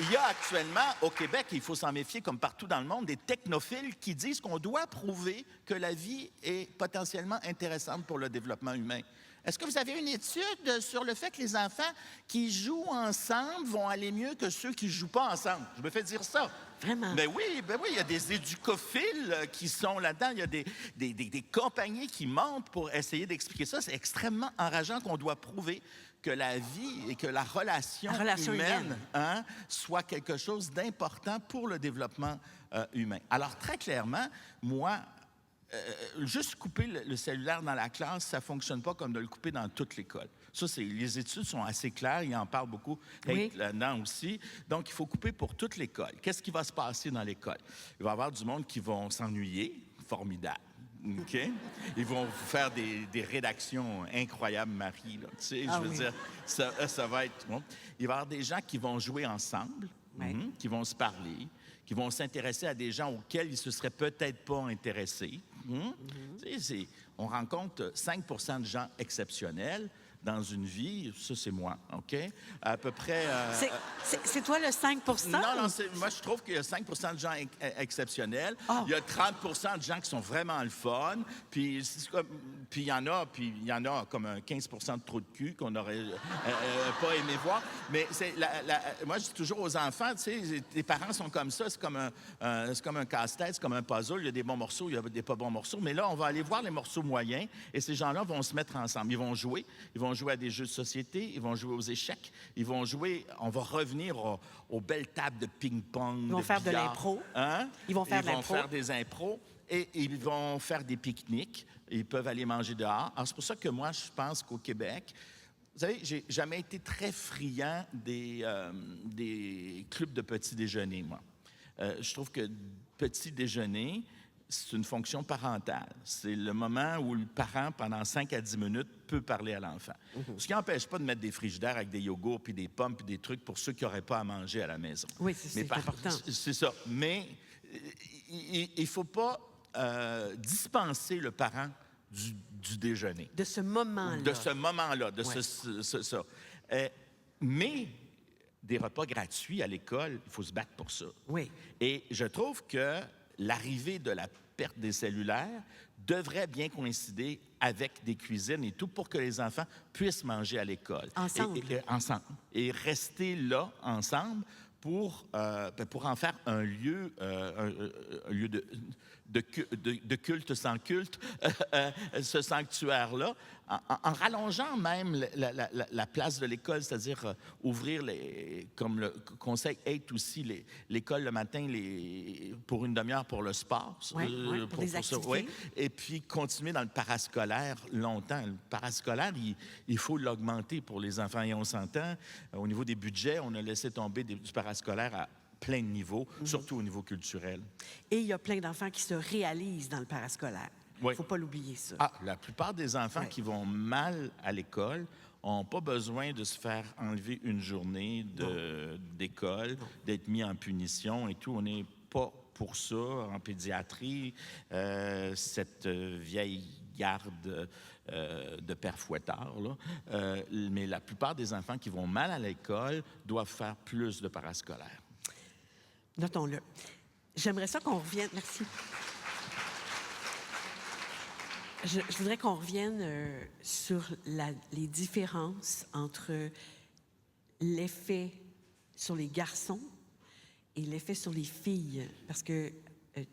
Speaker 2: il y a actuellement, au Québec, il faut s'en méfier comme partout dans le monde, des technophiles qui disent qu'on doit prouver que la vie est potentiellement intéressante pour le développement humain. Est-ce que vous avez une étude sur le fait que les enfants qui jouent ensemble vont aller mieux que ceux qui ne jouent pas ensemble? Je me fais dire ça.
Speaker 1: Vraiment?
Speaker 2: Ben oui, il y a des éducophiles qui sont là-dedans. Il y a des compagnies qui montent pour essayer d'expliquer ça. C'est extrêmement enrageant qu'on doit prouver que la vie et que la relation humaine soit quelque chose d'important pour le développement humain. Alors, très clairement, moi, juste couper le cellulaire dans la classe, ça ne fonctionne pas comme de le couper dans toute l'école. Ça, les études sont assez claires, il en parle beaucoup là-dedans aussi. Donc, il faut couper pour toute l'école. Qu'est-ce qui va se passer dans l'école? Il va y avoir du monde qui vont s'ennuyer, formidable. OK? Ils vont faire des rédactions incroyables, Marie. Là. Tu sais, je veux dire, ça va être... Bon. Il va y avoir des gens qui vont jouer ensemble, qui vont se parler, qui vont s'intéresser à des gens auxquels ils ne se seraient peut-être pas intéressés. Tu sais, on rencontre 5 % de gens exceptionnels dans une vie. Ça, c'est moi, OK? À peu près...
Speaker 1: C'est toi le 5 %
Speaker 2: Non, moi, je trouve qu'il y a 5 % de gens exceptionnels.
Speaker 1: Oh.
Speaker 2: Il y a 30 % de gens qui sont vraiment le fun. Puis il y en a comme un 15 % de trous de cul qu'on n'aurait pas aimé voir. Mais moi, je dis toujours aux enfants, tu sais, tes parents sont comme ça. C'est comme un casse-tête, c'est comme un puzzle. Il y a des bons morceaux, il y a des pas bons morceaux. Mais là, on va aller voir les morceaux moyens. Et ces gens-là vont se mettre ensemble. Ils vont jouer à des jeux de société, ils vont jouer aux échecs, on va revenir aux belles tables de ping-pong,
Speaker 1: Ils vont faire de l'impro. Ils vont faire
Speaker 2: des impros et ils vont faire des pique-niques. Ils peuvent aller manger dehors. Alors, c'est pour ça que moi, je pense qu'au Québec, vous savez, j'ai jamais été très friand des clubs de petit déjeuner, moi. Je trouve que petit déjeuner, c'est une fonction parentale. C'est le moment où le parent, pendant 5 à 10 minutes, peut parler à l'enfant. Ce qui n'empêche pas de mettre des frigidaires avec des yogourts, puis des pommes, puis des trucs pour ceux qui n'auraient pas à manger à la maison.
Speaker 1: Oui, c'est important.
Speaker 2: C'est ça. Mais il ne faut pas dispenser le parent du déjeuner.
Speaker 1: De ce moment-là.
Speaker 2: De ce moment-là, ça. Mais des repas gratuits à l'école, il faut se battre pour ça.
Speaker 1: Oui.
Speaker 2: Et je trouve que l'arrivée de la perte des cellulaires devrait bien coïncider avec des cuisines et tout pour que les enfants puissent manger à l'école.
Speaker 1: Ensemble.
Speaker 2: Ensemble. Et rester là, ensemble, pour en faire un lieu de culte sans culte, ce sanctuaire-là, en rallongeant même la place de l'école, c'est-à-dire ouvrir, comme le conseil aide aussi, l'école le matin pour une demi-heure pour le sport.
Speaker 1: Pour des activités.
Speaker 2: Et puis continuer dans le parascolaire longtemps. Le parascolaire, il faut l'augmenter pour les enfants. Et on s'entend, au niveau des budgets, on a laissé tomber du parascolaire à plein de niveaux, surtout au niveau culturel.
Speaker 1: Et il y a plein d'enfants qui se réalisent dans le parascolaire. Il ne faut pas l'oublier, ça.
Speaker 2: La plupart des enfants qui vont mal à l'école n'ont pas besoin de se faire enlever une journée d'école, d'être mis en punition et tout. On n'est pas pour ça en pédiatrie. Cette vieille garde de père fouettard, là. Mais la plupart des enfants qui vont mal à l'école doivent faire plus de parascolaire.
Speaker 1: Notons-le. J'aimerais ça qu'on revienne... Merci. Je voudrais qu'on revienne sur les différences entre l'effet sur les garçons et l'effet sur les filles, parce que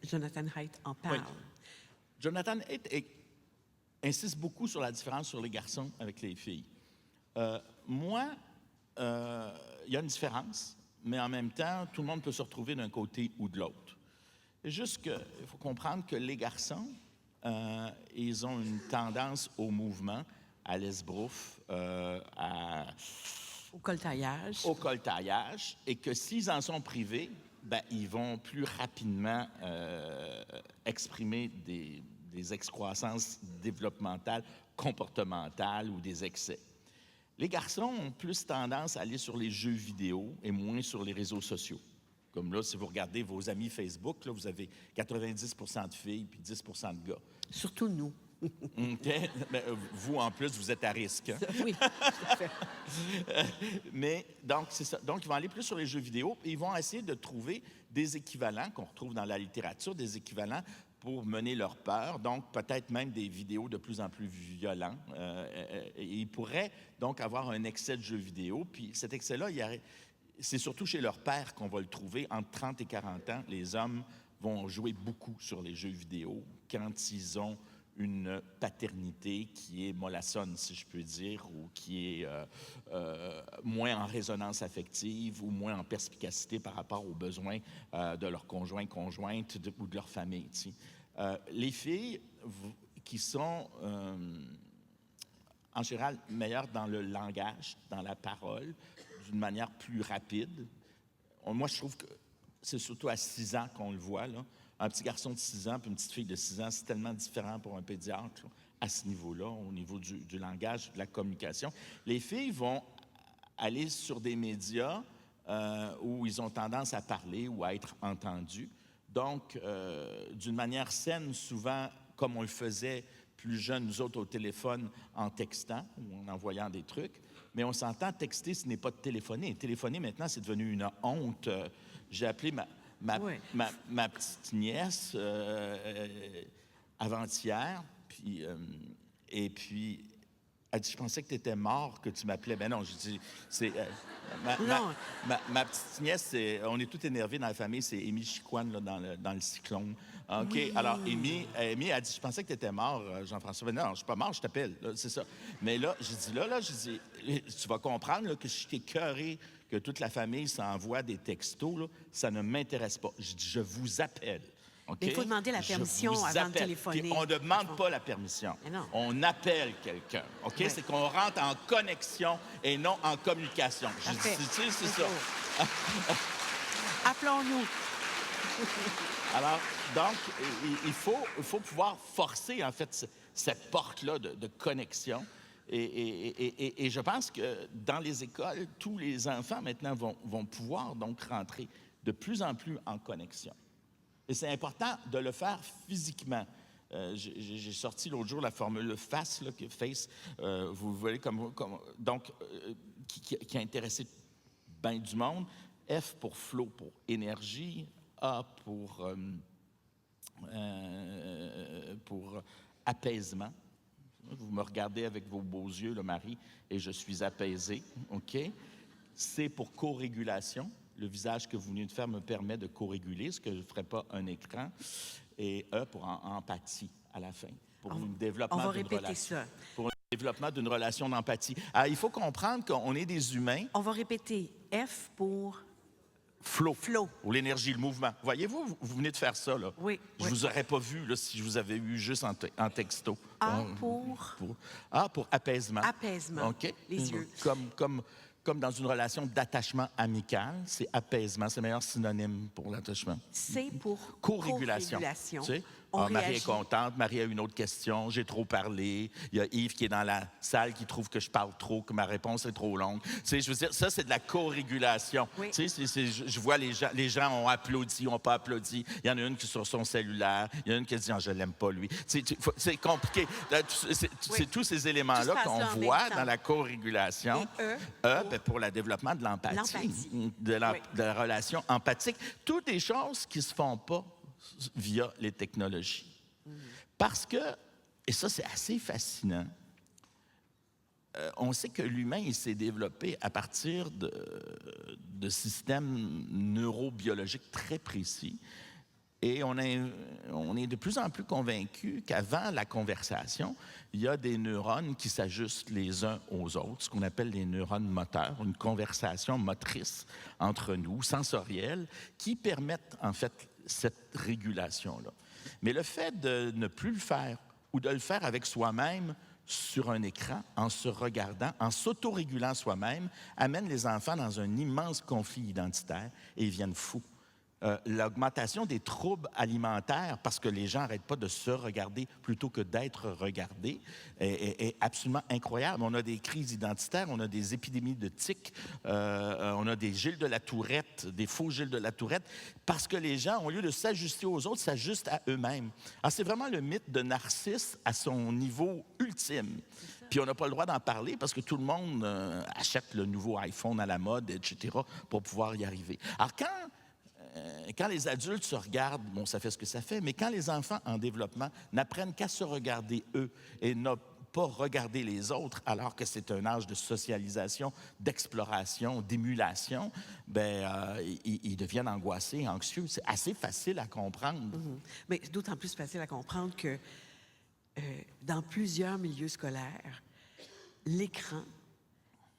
Speaker 1: Jonathan Haidt en parle.
Speaker 2: Oui. Jonathan Haidt insiste beaucoup sur la différence sur les garçons avec les filles. Moi, il y a une différence, mais en même temps, tout le monde peut se retrouver d'un côté ou de l'autre. C'est juste qu'il faut comprendre que les garçons, ils ont une tendance au mouvement, à l'esbrouf,
Speaker 1: Au coltaillage.
Speaker 2: au coltaillage, et que s'ils en sont privés, ben, ils vont plus rapidement exprimer des excroissances développementales, comportementales ou des excès. Les garçons ont plus tendance à aller sur les jeux vidéo et moins sur les réseaux sociaux. Comme là, si vous regardez vos amis Facebook, là, vous avez 90% de filles puis 10% de gars.
Speaker 1: Surtout nous.
Speaker 2: OK? Mais, vous, en plus, vous êtes à risque. Hein?
Speaker 1: Oui, tout à fait.
Speaker 2: Mais donc, c'est ça. Donc, ils vont aller plus sur les jeux vidéo et ils vont essayer de trouver des équivalents qu'on retrouve dans la littérature, des équivalents pour mener leur peur, donc peut-être même des vidéos de plus en plus violents. Ils pourraient donc avoir un excès de jeux vidéo, puis cet excès-là, c'est surtout chez leur père qu'on va le trouver. Entre 30 et 40 ans, les hommes vont jouer beaucoup sur les jeux vidéo quand ils ont une paternité qui est mollassonne, si je peux dire, ou qui est moins en résonance affective ou moins en perspicacité par rapport aux besoins de leur conjoint, conjointe ou de leur famille. Tu sais. Les filles qui sont, en général, meilleures dans le langage, dans la parole, d'une manière plus rapide. Moi, je trouve que c'est surtout à 6 ans qu'on le voit, là. Un petit garçon de 6 ans puis une petite fille de 6 ans, c'est tellement différent pour un pédiatre là, à ce niveau-là, au niveau du langage, de la communication. Les filles vont aller sur des médias où ils ont tendance à parler ou à être entendus. Donc, d'une manière saine, souvent, comme on le faisait plus jeune, nous autres, au téléphone, en textant ou en envoyant des trucs. Mais on s'entend, texter, ce n'est pas de téléphoner. Téléphoner, maintenant, c'est devenu une honte. J'ai appelé ma petite nièce avant-hier, et puis elle dit, je pensais que tu étais mort, que tu m'appelais. Ben non, je dis, c'est... ma petite nièce, on est tous énervés dans la famille, c'est Amy Chicoine là, dans le cyclone. OK, oui. Alors Amy a dit, je pensais que tu étais mort, Jean-François. Ben non, je ne suis pas mort, je t'appelle, là, c'est ça. Mais là, j'ai dit, tu vas comprendre là, que je suis écœuré que toute la famille s'envoie des textos, là, ça ne m'intéresse pas. Je dis, je vous appelle. Okay?
Speaker 1: Mais il faut demander la permission avant de téléphoner.
Speaker 2: Puis on ne demande pas la permission. On appelle quelqu'un. OK? Oui. C'est qu'on rentre en connexion et non en communication. Je dis, tu sais, c'est ça.
Speaker 1: Appelons-nous.
Speaker 2: Alors, donc, il faut pouvoir forcer, en fait, cette porte-là de connexion. Et je pense que dans les écoles, tous les enfants maintenant vont pouvoir donc rentrer de plus en plus en connexion. Et c'est important de le faire physiquement. J'ai sorti l'autre jour la formule FACE, là, que FACE, vous voyez donc, qui a intéressé bien du monde. F pour flow, pour énergie. A pour apaisement. Vous me regardez avec vos beaux yeux, le Marie, et je suis apaisé. OK? C pour co-régulation. Le visage que vous venez de faire me permet de co-réguler, ce que je ne ferais pas un écran. Et E pour empathie à la fin, pour le développement d'une relation. Pour le développement d'une relation d'empathie. Alors, il faut comprendre qu'on est des humains.
Speaker 1: On va répéter F pour...
Speaker 2: Flow. Ou l'énergie, le mouvement. Voyez-vous, vous venez de faire ça, là.
Speaker 1: Oui.
Speaker 2: Je ne vous aurais pas vu là, si je vous avais eu juste en texto.
Speaker 1: A
Speaker 2: pour apaisement.
Speaker 1: Apaisement.
Speaker 2: OK?
Speaker 1: Les yeux.
Speaker 2: Comme dans une relation d'attachement amical, c'est apaisement. C'est le meilleur synonyme pour l'attachement.
Speaker 1: C'est pour
Speaker 2: co-régulation. Tu sais? Marie est contente, Marie a une autre question, j'ai trop parlé. Il y a Yves qui est dans la salle qui trouve que je parle trop, que ma réponse est trop longue. Tu sais, je veux dire, ça, c'est de la co-régulation.
Speaker 1: Oui.
Speaker 2: Tu sais, je vois les gens ont applaudi, n'ont pas applaudi. Il y en a une qui est sur son cellulaire, il y en a une qui dit « je l'aime pas, lui ». C'est compliqué. C'est tous ces éléments-là qu'on voit dans la co-régulation. Pour le développement de l'empathie, de la relation empathique. Toutes des choses qui ne se font pas via les technologies. Parce que, et ça c'est assez fascinant, on sait que l'humain il s'est développé à partir de systèmes neurobiologiques très précis. Et on est de plus en plus convaincu qu'avant la conversation, il y a des neurones qui s'ajustent les uns aux autres, ce qu'on appelle les neurones moteurs, une conversation motrice entre nous, sensorielle, qui permettent en fait cette régulation-là. Mais le fait de ne plus le faire ou de le faire avec soi-même sur un écran, en se regardant, en s'autorégulant soi-même, amène les enfants dans un immense conflit identitaire et ils viennent fous. L'augmentation des troubles alimentaires, parce que les gens n'arrêtent pas de se regarder plutôt que d'être regardés, est absolument incroyable. On a des crises identitaires, on a des épidémies de tiques, on a des Gilles de la Tourette, des faux Gilles de la Tourette, parce que les gens, au lieu de s'ajuster aux autres, s'ajustent à eux-mêmes. Alors, c'est vraiment le mythe de Narcisse à son niveau ultime. Puis on n'a pas le droit d'en parler parce que tout le monde achète le nouveau iPhone à la mode, etc., pour pouvoir y arriver. Alors, quand les adultes se regardent, bon, ça fait ce que ça fait, mais quand les enfants en développement n'apprennent qu'à se regarder eux et ne pas regarder les autres, alors que c'est un âge de socialisation, d'exploration, d'émulation, ils deviennent angoissés, anxieux. C'est assez facile à comprendre.
Speaker 1: Mm-hmm. Mais c'est d'autant plus facile à comprendre que dans plusieurs milieux scolaires, l'écran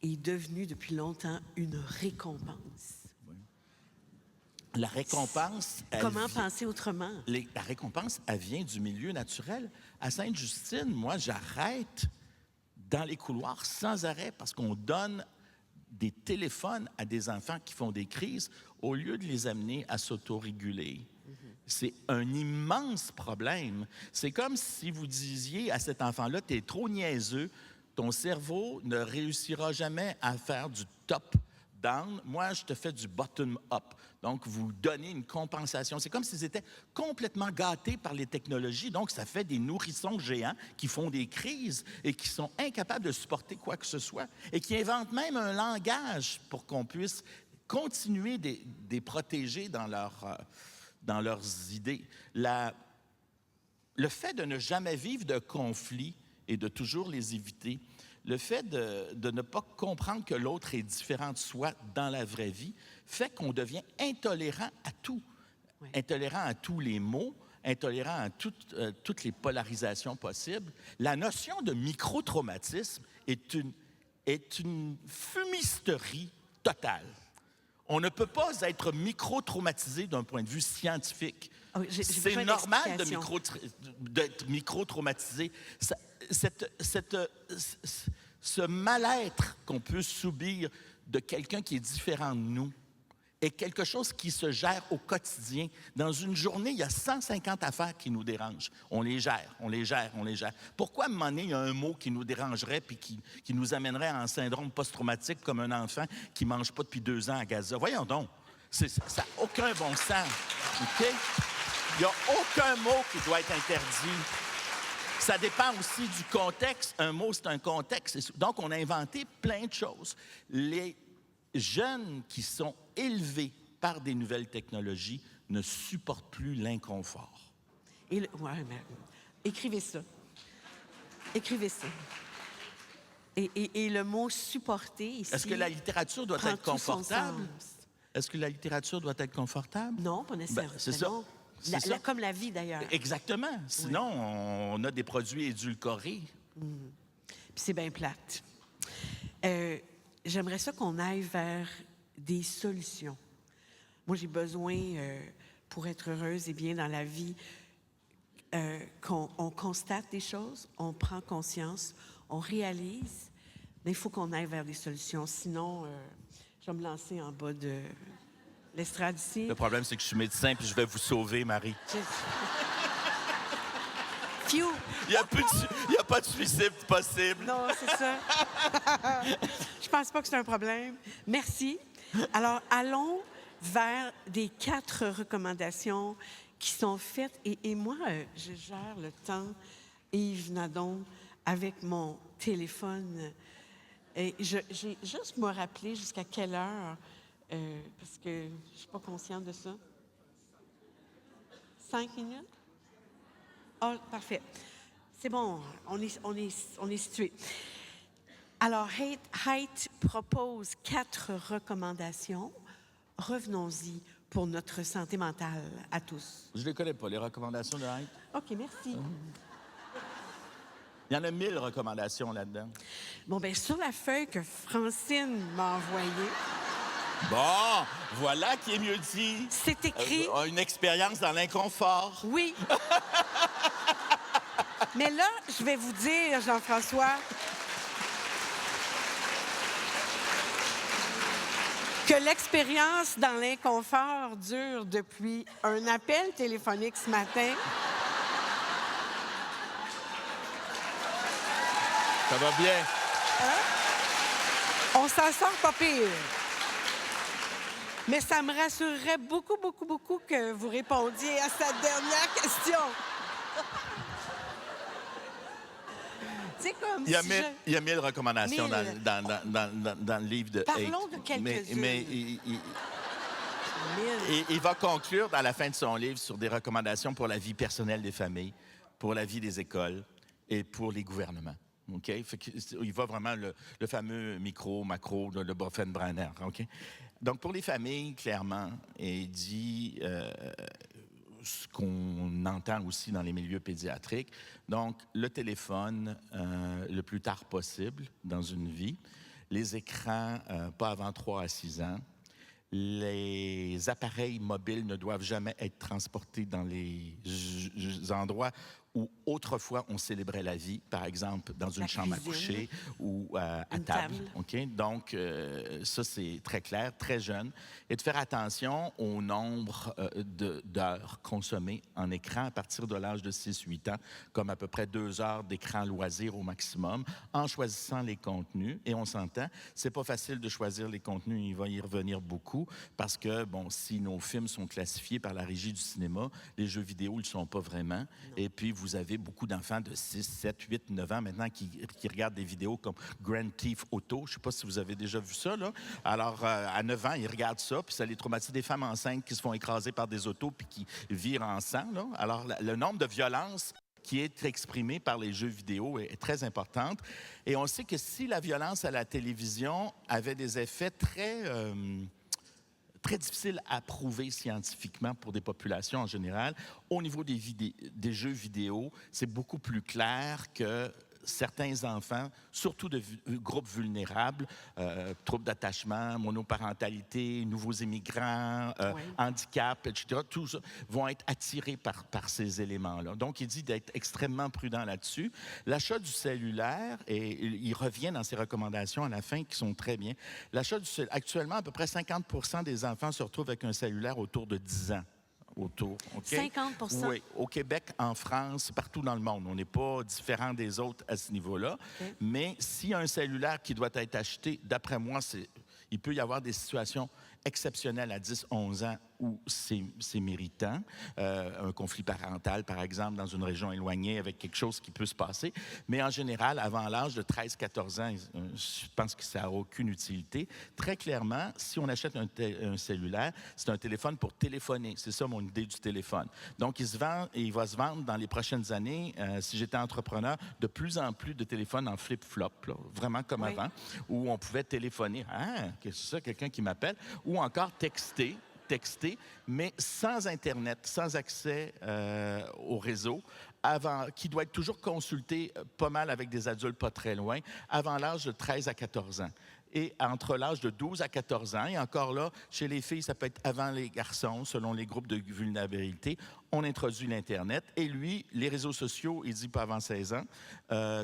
Speaker 1: est devenu depuis longtemps une récompense.
Speaker 2: La récompense...
Speaker 1: Comment penser autrement?
Speaker 2: La récompense, elle vient du milieu naturel. À Sainte-Justine, moi, j'arrête dans les couloirs sans arrêt parce qu'on donne des téléphones à des enfants qui font des crises au lieu de les amener à s'autoréguler. C'est un immense problème. C'est comme si vous disiez à cet enfant-là, « T'es trop niaiseux, ton cerveau ne réussira jamais à faire du top-down. Moi, je te fais du bottom-up. » Donc, vous donnez une compensation. C'est comme s'ils étaient complètement gâtés par les technologies. Donc, ça fait des nourrissons géants qui font des crises et qui sont incapables de supporter quoi que ce soit et qui inventent même un langage pour qu'on puisse continuer de les protéger dans leurs idées. Le fait de ne jamais vivre de conflits et de toujours les éviter, le fait de ne pas comprendre que l'autre est différent de soi dans la vraie vie, fait qu'on devient intolérant à tout. Oui. Intolérant à tous les mots, intolérant à toutes les polarisations possibles. La notion de microtraumatisme est une fumisterie totale. On ne peut pas être micro-traumatisé d'un point de vue scientifique. Oh, c'est normal d'être micro-traumatisé. Ce mal-être qu'on peut subir de quelqu'un qui est différent de nous est quelque chose qui se gère au quotidien. Dans une journée, il y a 150 affaires qui nous dérangent. On les gère, on les gère, on les gère. Pourquoi, à un moment donné, il y a un mot qui nous dérangerait puis qui nous amènerait à un syndrome post-traumatique comme un enfant qui ne mange pas depuis 2 ans à Gaza? Voyons donc, ça n'a aucun bon sens. Okay? Il n'y a aucun mot qui doit être interdit. Ça dépend aussi du contexte. Un mot, c'est un contexte. Donc, on a inventé plein de choses. Les jeunes qui sont élevés par des nouvelles technologies ne supportent plus l'inconfort.
Speaker 1: Écrivez ça. Écrivez ça. Et le mot « supporter » ici...
Speaker 2: Est-ce que la littérature doit être confortable? Est-ce que la littérature doit être confortable?
Speaker 1: Non, pas nécessairement.
Speaker 2: C'est ça.
Speaker 1: Comme la vie, d'ailleurs.
Speaker 2: Exactement. Sinon, on a des produits édulcorés.
Speaker 1: Puis c'est bien plate. J'aimerais ça qu'on aille vers des solutions. Moi, j'ai besoin, pour être heureuse et bien dans la vie, qu'on constate des choses, on prend conscience, on réalise, mais il faut qu'on aille vers des solutions. Sinon, je vais me lancer en bas de l'estrade ici.
Speaker 2: Le problème, c'est que je suis médecin puis je vais vous sauver, Marie. Il n'y a pas de suicide possible.
Speaker 1: Non, c'est ça. Je pense pas que c'est un problème. Merci. Alors, allons vers des 4 recommandations qui sont faites. Et moi, je gère le temps, Yves Nadon, avec mon téléphone. Et j'ai juste me rappeler jusqu'à quelle heure, parce que je ne suis pas consciente de ça. 5 minutes? Oh, parfait. C'est bon, on est situé. Alors, Height propose 4 recommandations. Revenons-y pour notre santé mentale à tous.
Speaker 2: Je ne les connais pas, les recommandations de Height.
Speaker 1: OK, merci.
Speaker 2: Il y en a 1000 recommandations là-dedans.
Speaker 1: Bon, bien, sur la feuille que Francine m'a envoyée,
Speaker 2: Bon, voilà qui est mieux dit.
Speaker 1: c'est écrit...
Speaker 2: Une expérience dans l'inconfort.
Speaker 1: Oui. Mais là, je vais vous dire, Jean-François, que l'expérience dans l'inconfort dure depuis un appel téléphonique ce matin.
Speaker 2: Ça va bien.
Speaker 1: On s'en sort pas pire. Mais ça me rassurerait beaucoup, beaucoup, beaucoup que vous répondiez à cette dernière question. C'est comme
Speaker 2: Il y a
Speaker 1: si
Speaker 2: 1000 recommandations
Speaker 1: 1000.
Speaker 2: dans le livre de
Speaker 1: Parlons
Speaker 2: Haight.
Speaker 1: de quelques-unes.
Speaker 2: Mais il va conclure dans la fin de son livre sur des recommandations pour la vie personnelle des familles, pour la vie des écoles et pour les gouvernements. OK? Il va vraiment le fameux micro, macro, le Boffin-Branner. OK? Donc, pour les familles, clairement, il dit ce qu'on entend aussi dans les milieux pédiatriques. Donc, le téléphone le plus tard possible dans une vie. Les écrans, pas avant 3 à 6 ans. Les appareils mobiles ne doivent jamais être transportés dans les endroits où autrefois on célébrait la vie, par exemple dans une chambre à coucher ou à table. Okay? Donc, ça, c'est très clair, très jeune. Et de faire attention au nombre d'heures consommées en écran à partir de l'âge de 6-8 ans, comme à peu près 2 heures d'écran loisir au maximum, en choisissant les contenus. Et on s'entend, c'est pas facile de choisir les contenus, il va y revenir beaucoup, parce que, bon, si nos films sont classifiés par la Régie du cinéma, les jeux vidéo ne le sont pas vraiment. Non. Et puis, vous avez beaucoup d'enfants de 6, 7, 8, 9 ans maintenant qui regardent des vidéos comme Grand Theft Auto. Je ne sais pas si vous avez déjà vu ça, là. Alors, à 9 ans, ils regardent ça, puis ça les traumatise. Des femmes enceintes qui se font écraser par des autos puis qui virent en sang, là. Alors, le nombre de violences qui est exprimée par les jeux vidéo est très importante. Et on sait que si la violence à la télévision avait des effets très difficile à prouver scientifiquement pour des populations en général. Au niveau des jeux vidéo, c'est beaucoup plus clair que certains enfants, surtout de groupes vulnérables, troubles d'attachement, monoparentalité, nouveaux immigrants, handicap, etc., tout ça, vont être attirés par ces éléments-là. Donc, il dit d'être extrêmement prudent là-dessus. L'achat du cellulaire, et il revient dans ses recommandations à la fin qui sont très bien. L'achat du cellulaire, actuellement, à peu près 50% des enfants se retrouvent avec un cellulaire autour de 10 ans. Autour. Okay?
Speaker 1: 50%?
Speaker 2: Oui. Au Québec, en France, partout dans le monde. On n'est pas différent des autres à ce niveau-là. Okay. Mais s'il y a un cellulaire qui doit être acheté, d'après moi, il peut y avoir des situations exceptionnelles à 10, 11 ans où c'est méritant. Un conflit parental, par exemple, dans une région éloignée avec quelque chose qui peut se passer. Mais en général, avant l'âge de 13, 14 ans, je pense que ça n'a aucune utilité. Très clairement, si on achète un cellulaire, c'est un téléphone pour téléphoner. C'est ça mon idée du téléphone. Donc, il va se vendre dans les prochaines années, si j'étais entrepreneur, de plus en plus de téléphones en flip-flop, là, vraiment comme avant, où on pouvait téléphoner. Ah, qu'est-ce que c'est ça, quelqu'un qui m'appelle? Ou encore texter, mais sans Internet, sans accès au réseau, qui doit être toujours consulté pas mal avec des adultes pas très loin, avant l'âge de 13 à 14 ans. Et entre l'âge de 12 à 14 ans, et encore là, chez les filles, ça peut être avant les garçons, selon les groupes de vulnérabilité, on introduit l'Internet. Et lui, les réseaux sociaux, il dit pas avant 16 ans,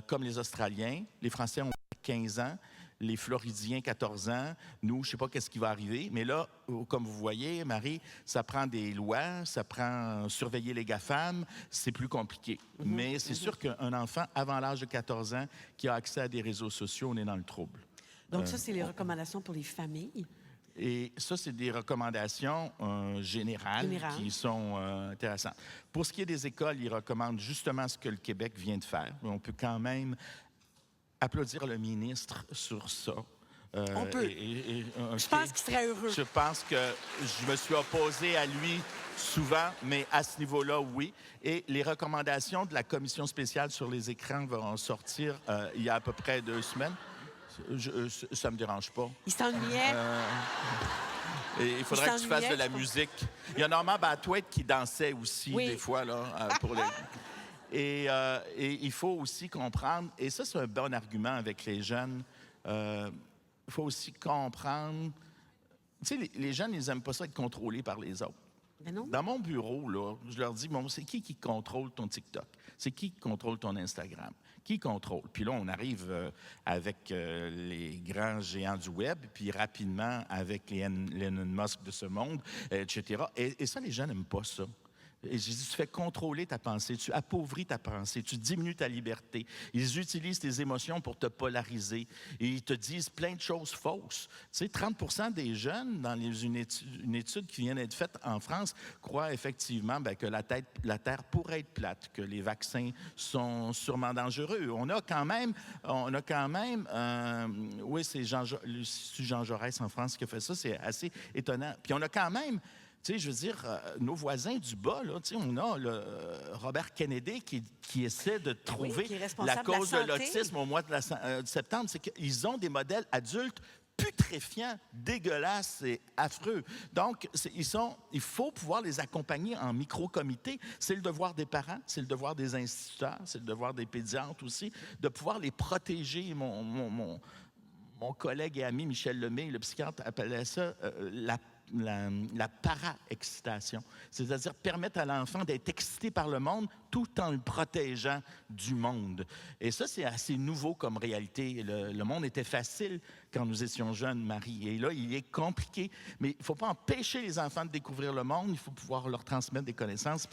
Speaker 2: comme les Australiens, les Français ont 15 ans, les Floridiens, 14 ans. Nous, je ne sais pas qu'est-ce qui va arriver. Mais là, comme vous voyez, Marie, ça prend des lois, ça prend surveiller les GAFAM. C'est plus compliqué. Mais c'est sûr qu'un enfant, avant l'âge de 14 ans, qui a accès à des réseaux sociaux, on est dans le trouble.
Speaker 1: Donc ça, c'est les recommandations pour les familles?
Speaker 2: Et ça, c'est des recommandations générales qui sont intéressantes. Pour ce qui est des écoles, ils recommandent justement ce que le Québec vient de faire. On peut quand même applaudir le ministre sur ça.
Speaker 1: On peut. Je pense qu'il serait heureux.
Speaker 2: Je pense que je me suis opposé à lui souvent, mais à ce niveau-là, oui. Et les recommandations de la commission spéciale sur les écrans vont sortir il y a à peu près 2 semaines. Ça me dérange pas.
Speaker 1: Il s'ennuyait.
Speaker 2: Et il faudrait que tu fasses de la musique. Il y a Normand Brathwaite qui dansait aussi,
Speaker 1: Oui.
Speaker 2: des fois, là, pour les... Et il faut aussi comprendre, et ça, c'est un bon argument avec les jeunes, il faut aussi comprendre... Tu sais, les jeunes, ils n'aiment pas ça être contrôlés par les autres.
Speaker 1: Mais non.
Speaker 2: Dans mon bureau, là, je leur dis, bon, c'est qui contrôle ton TikTok? C'est qui contrôle ton Instagram? Qui contrôle? Puis là, on arrive avec les grands géants du web, puis rapidement avec les Elon Musk de ce monde, etc. Et ça, les gens n'aiment pas ça. Et j'ai dit, tu fais contrôler ta pensée, tu appauvris ta pensée, tu diminues ta liberté. Ils utilisent tes émotions pour te polariser et ils te disent plein de choses fausses. Tu sais, 30% des jeunes, dans une étude qui vient d'être faite en France, croient effectivement que la Terre pourrait être plate, que les vaccins sont sûrement dangereux. On a quand même oui, c'est Jean Jaurès en France qui a fait ça, c'est assez étonnant. Puis on a quand même... Tu sais, je veux dire, nos voisins du bas, là, tu sais, on a Robert Kennedy qui essaie de trouver la cause de l'autisme au mois de septembre. C'est qu'ils ont des modèles adultes putréfiants, dégueulasses et affreux. Donc, il faut pouvoir les accompagner en micro-comité. C'est le devoir des parents, c'est le devoir des instituteurs, c'est le devoir des pédiatres aussi, de pouvoir les protéger. Mon collègue et ami Michel Lemay, le psychiatre, appelait ça la para-excitation, c'est-à-dire permettre à l'enfant d'être excité par le monde tout en le protégeant du monde. Et ça, c'est assez nouveau comme réalité. Le monde était facile quand nous étions jeunes, Marie. Et là, il est compliqué. Mais il ne faut pas empêcher les enfants de découvrir le monde. Il faut pouvoir leur transmettre des connaissances,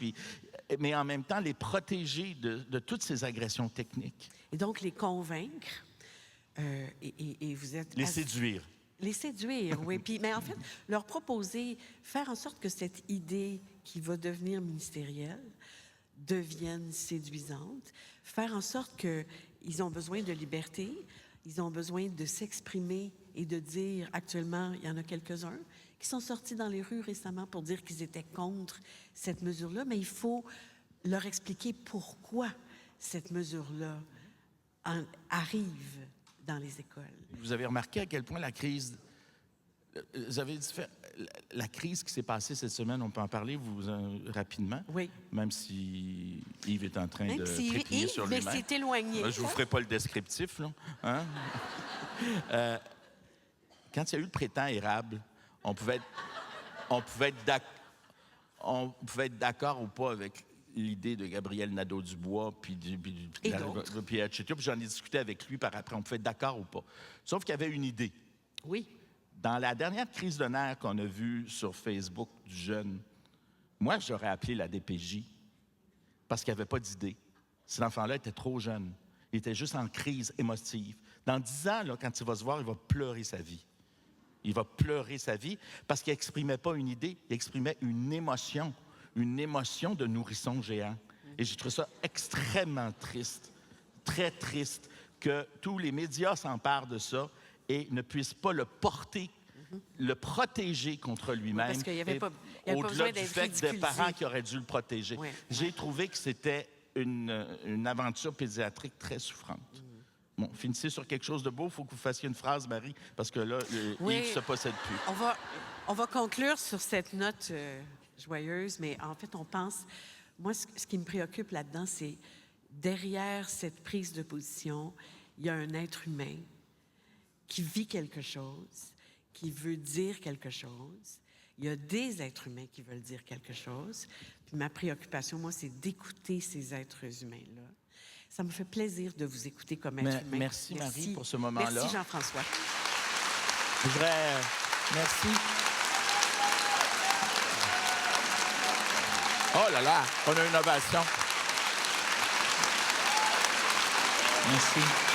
Speaker 2: mais en même temps, les protéger de toutes ces agressions techniques.
Speaker 1: Et donc, les convaincre, et vous êtes...
Speaker 2: Les séduire.
Speaker 1: Les séduire, oui. Puis, mais en fait, leur proposer, faire en sorte que cette idée qui va devenir ministérielle devienne séduisante, faire en sorte qu'ils ont besoin de liberté, ils ont besoin de s'exprimer et de dire, actuellement, il y en a quelques-uns qui sont sortis dans les rues récemment pour dire qu'ils étaient contre cette mesure-là, mais il faut leur expliquer pourquoi cette mesure-là arrive dans les écoles.
Speaker 2: Vous avez remarqué à quel point la crise... Vous avez dit, la crise qui s'est passée cette semaine, on peut en parler rapidement?
Speaker 1: Oui.
Speaker 2: Même si Yves est en train de trépiller sur lui-même.
Speaker 1: Mais c'est éloigné.
Speaker 2: Je ne vous ferai pas le descriptif, là. Hein? Quand il y a eu le printemps érable, on pouvait être d'accord ou pas avec l'idée de Gabriel Nadeau-Dubois, puis etc. Puis j'en ai discuté avec lui par après. On pouvait être d'accord ou pas. Sauf qu'il y avait une idée.
Speaker 1: Oui.
Speaker 2: Dans la dernière crise de nerfs qu'on a vue sur Facebook du jeune, moi, j'aurais appelé la DPJ parce qu'il n'y avait pas d'idée. Cet enfant-là était trop jeune. Il était juste en crise émotive. Dans 10 ans, là, quand il va se voir, il va pleurer sa vie. Il va pleurer sa vie parce qu'il n'exprimait pas une idée, il exprimait une émotion de nourrisson géant. Et j'ai trouvé ça extrêmement triste, très triste, que tous les médias s'emparent de ça et ne puissent pas le porter, le protéger contre lui-même.
Speaker 1: Oui, parce qu'il n'y avait pas
Speaker 2: au-delà du fait des parents qui auraient dû le protéger.
Speaker 1: Oui.
Speaker 2: J'ai trouvé que c'était une aventure pédiatrique très souffrante. Bon, finissez sur quelque chose de beau. Il faut que vous fassiez une phrase, Marie, parce que là, Yves ne se possède plus.
Speaker 1: On va conclure sur cette note joyeuse, mais en fait, on pense... Moi, ce qui me préoccupe là-dedans, c'est derrière cette prise de position, il y a un être humain qui vit quelque chose, qui veut dire quelque chose. Il y a des êtres humains qui veulent dire quelque chose. Puis ma préoccupation, moi, c'est d'écouter ces êtres humains-là. Ça me fait plaisir de vous écouter comme être humain.
Speaker 2: Merci, Marie, pour ce moment-là.
Speaker 1: Merci, Jean-François.
Speaker 2: Je voudrais... Merci. Oh là là, on a une ovation. Merci.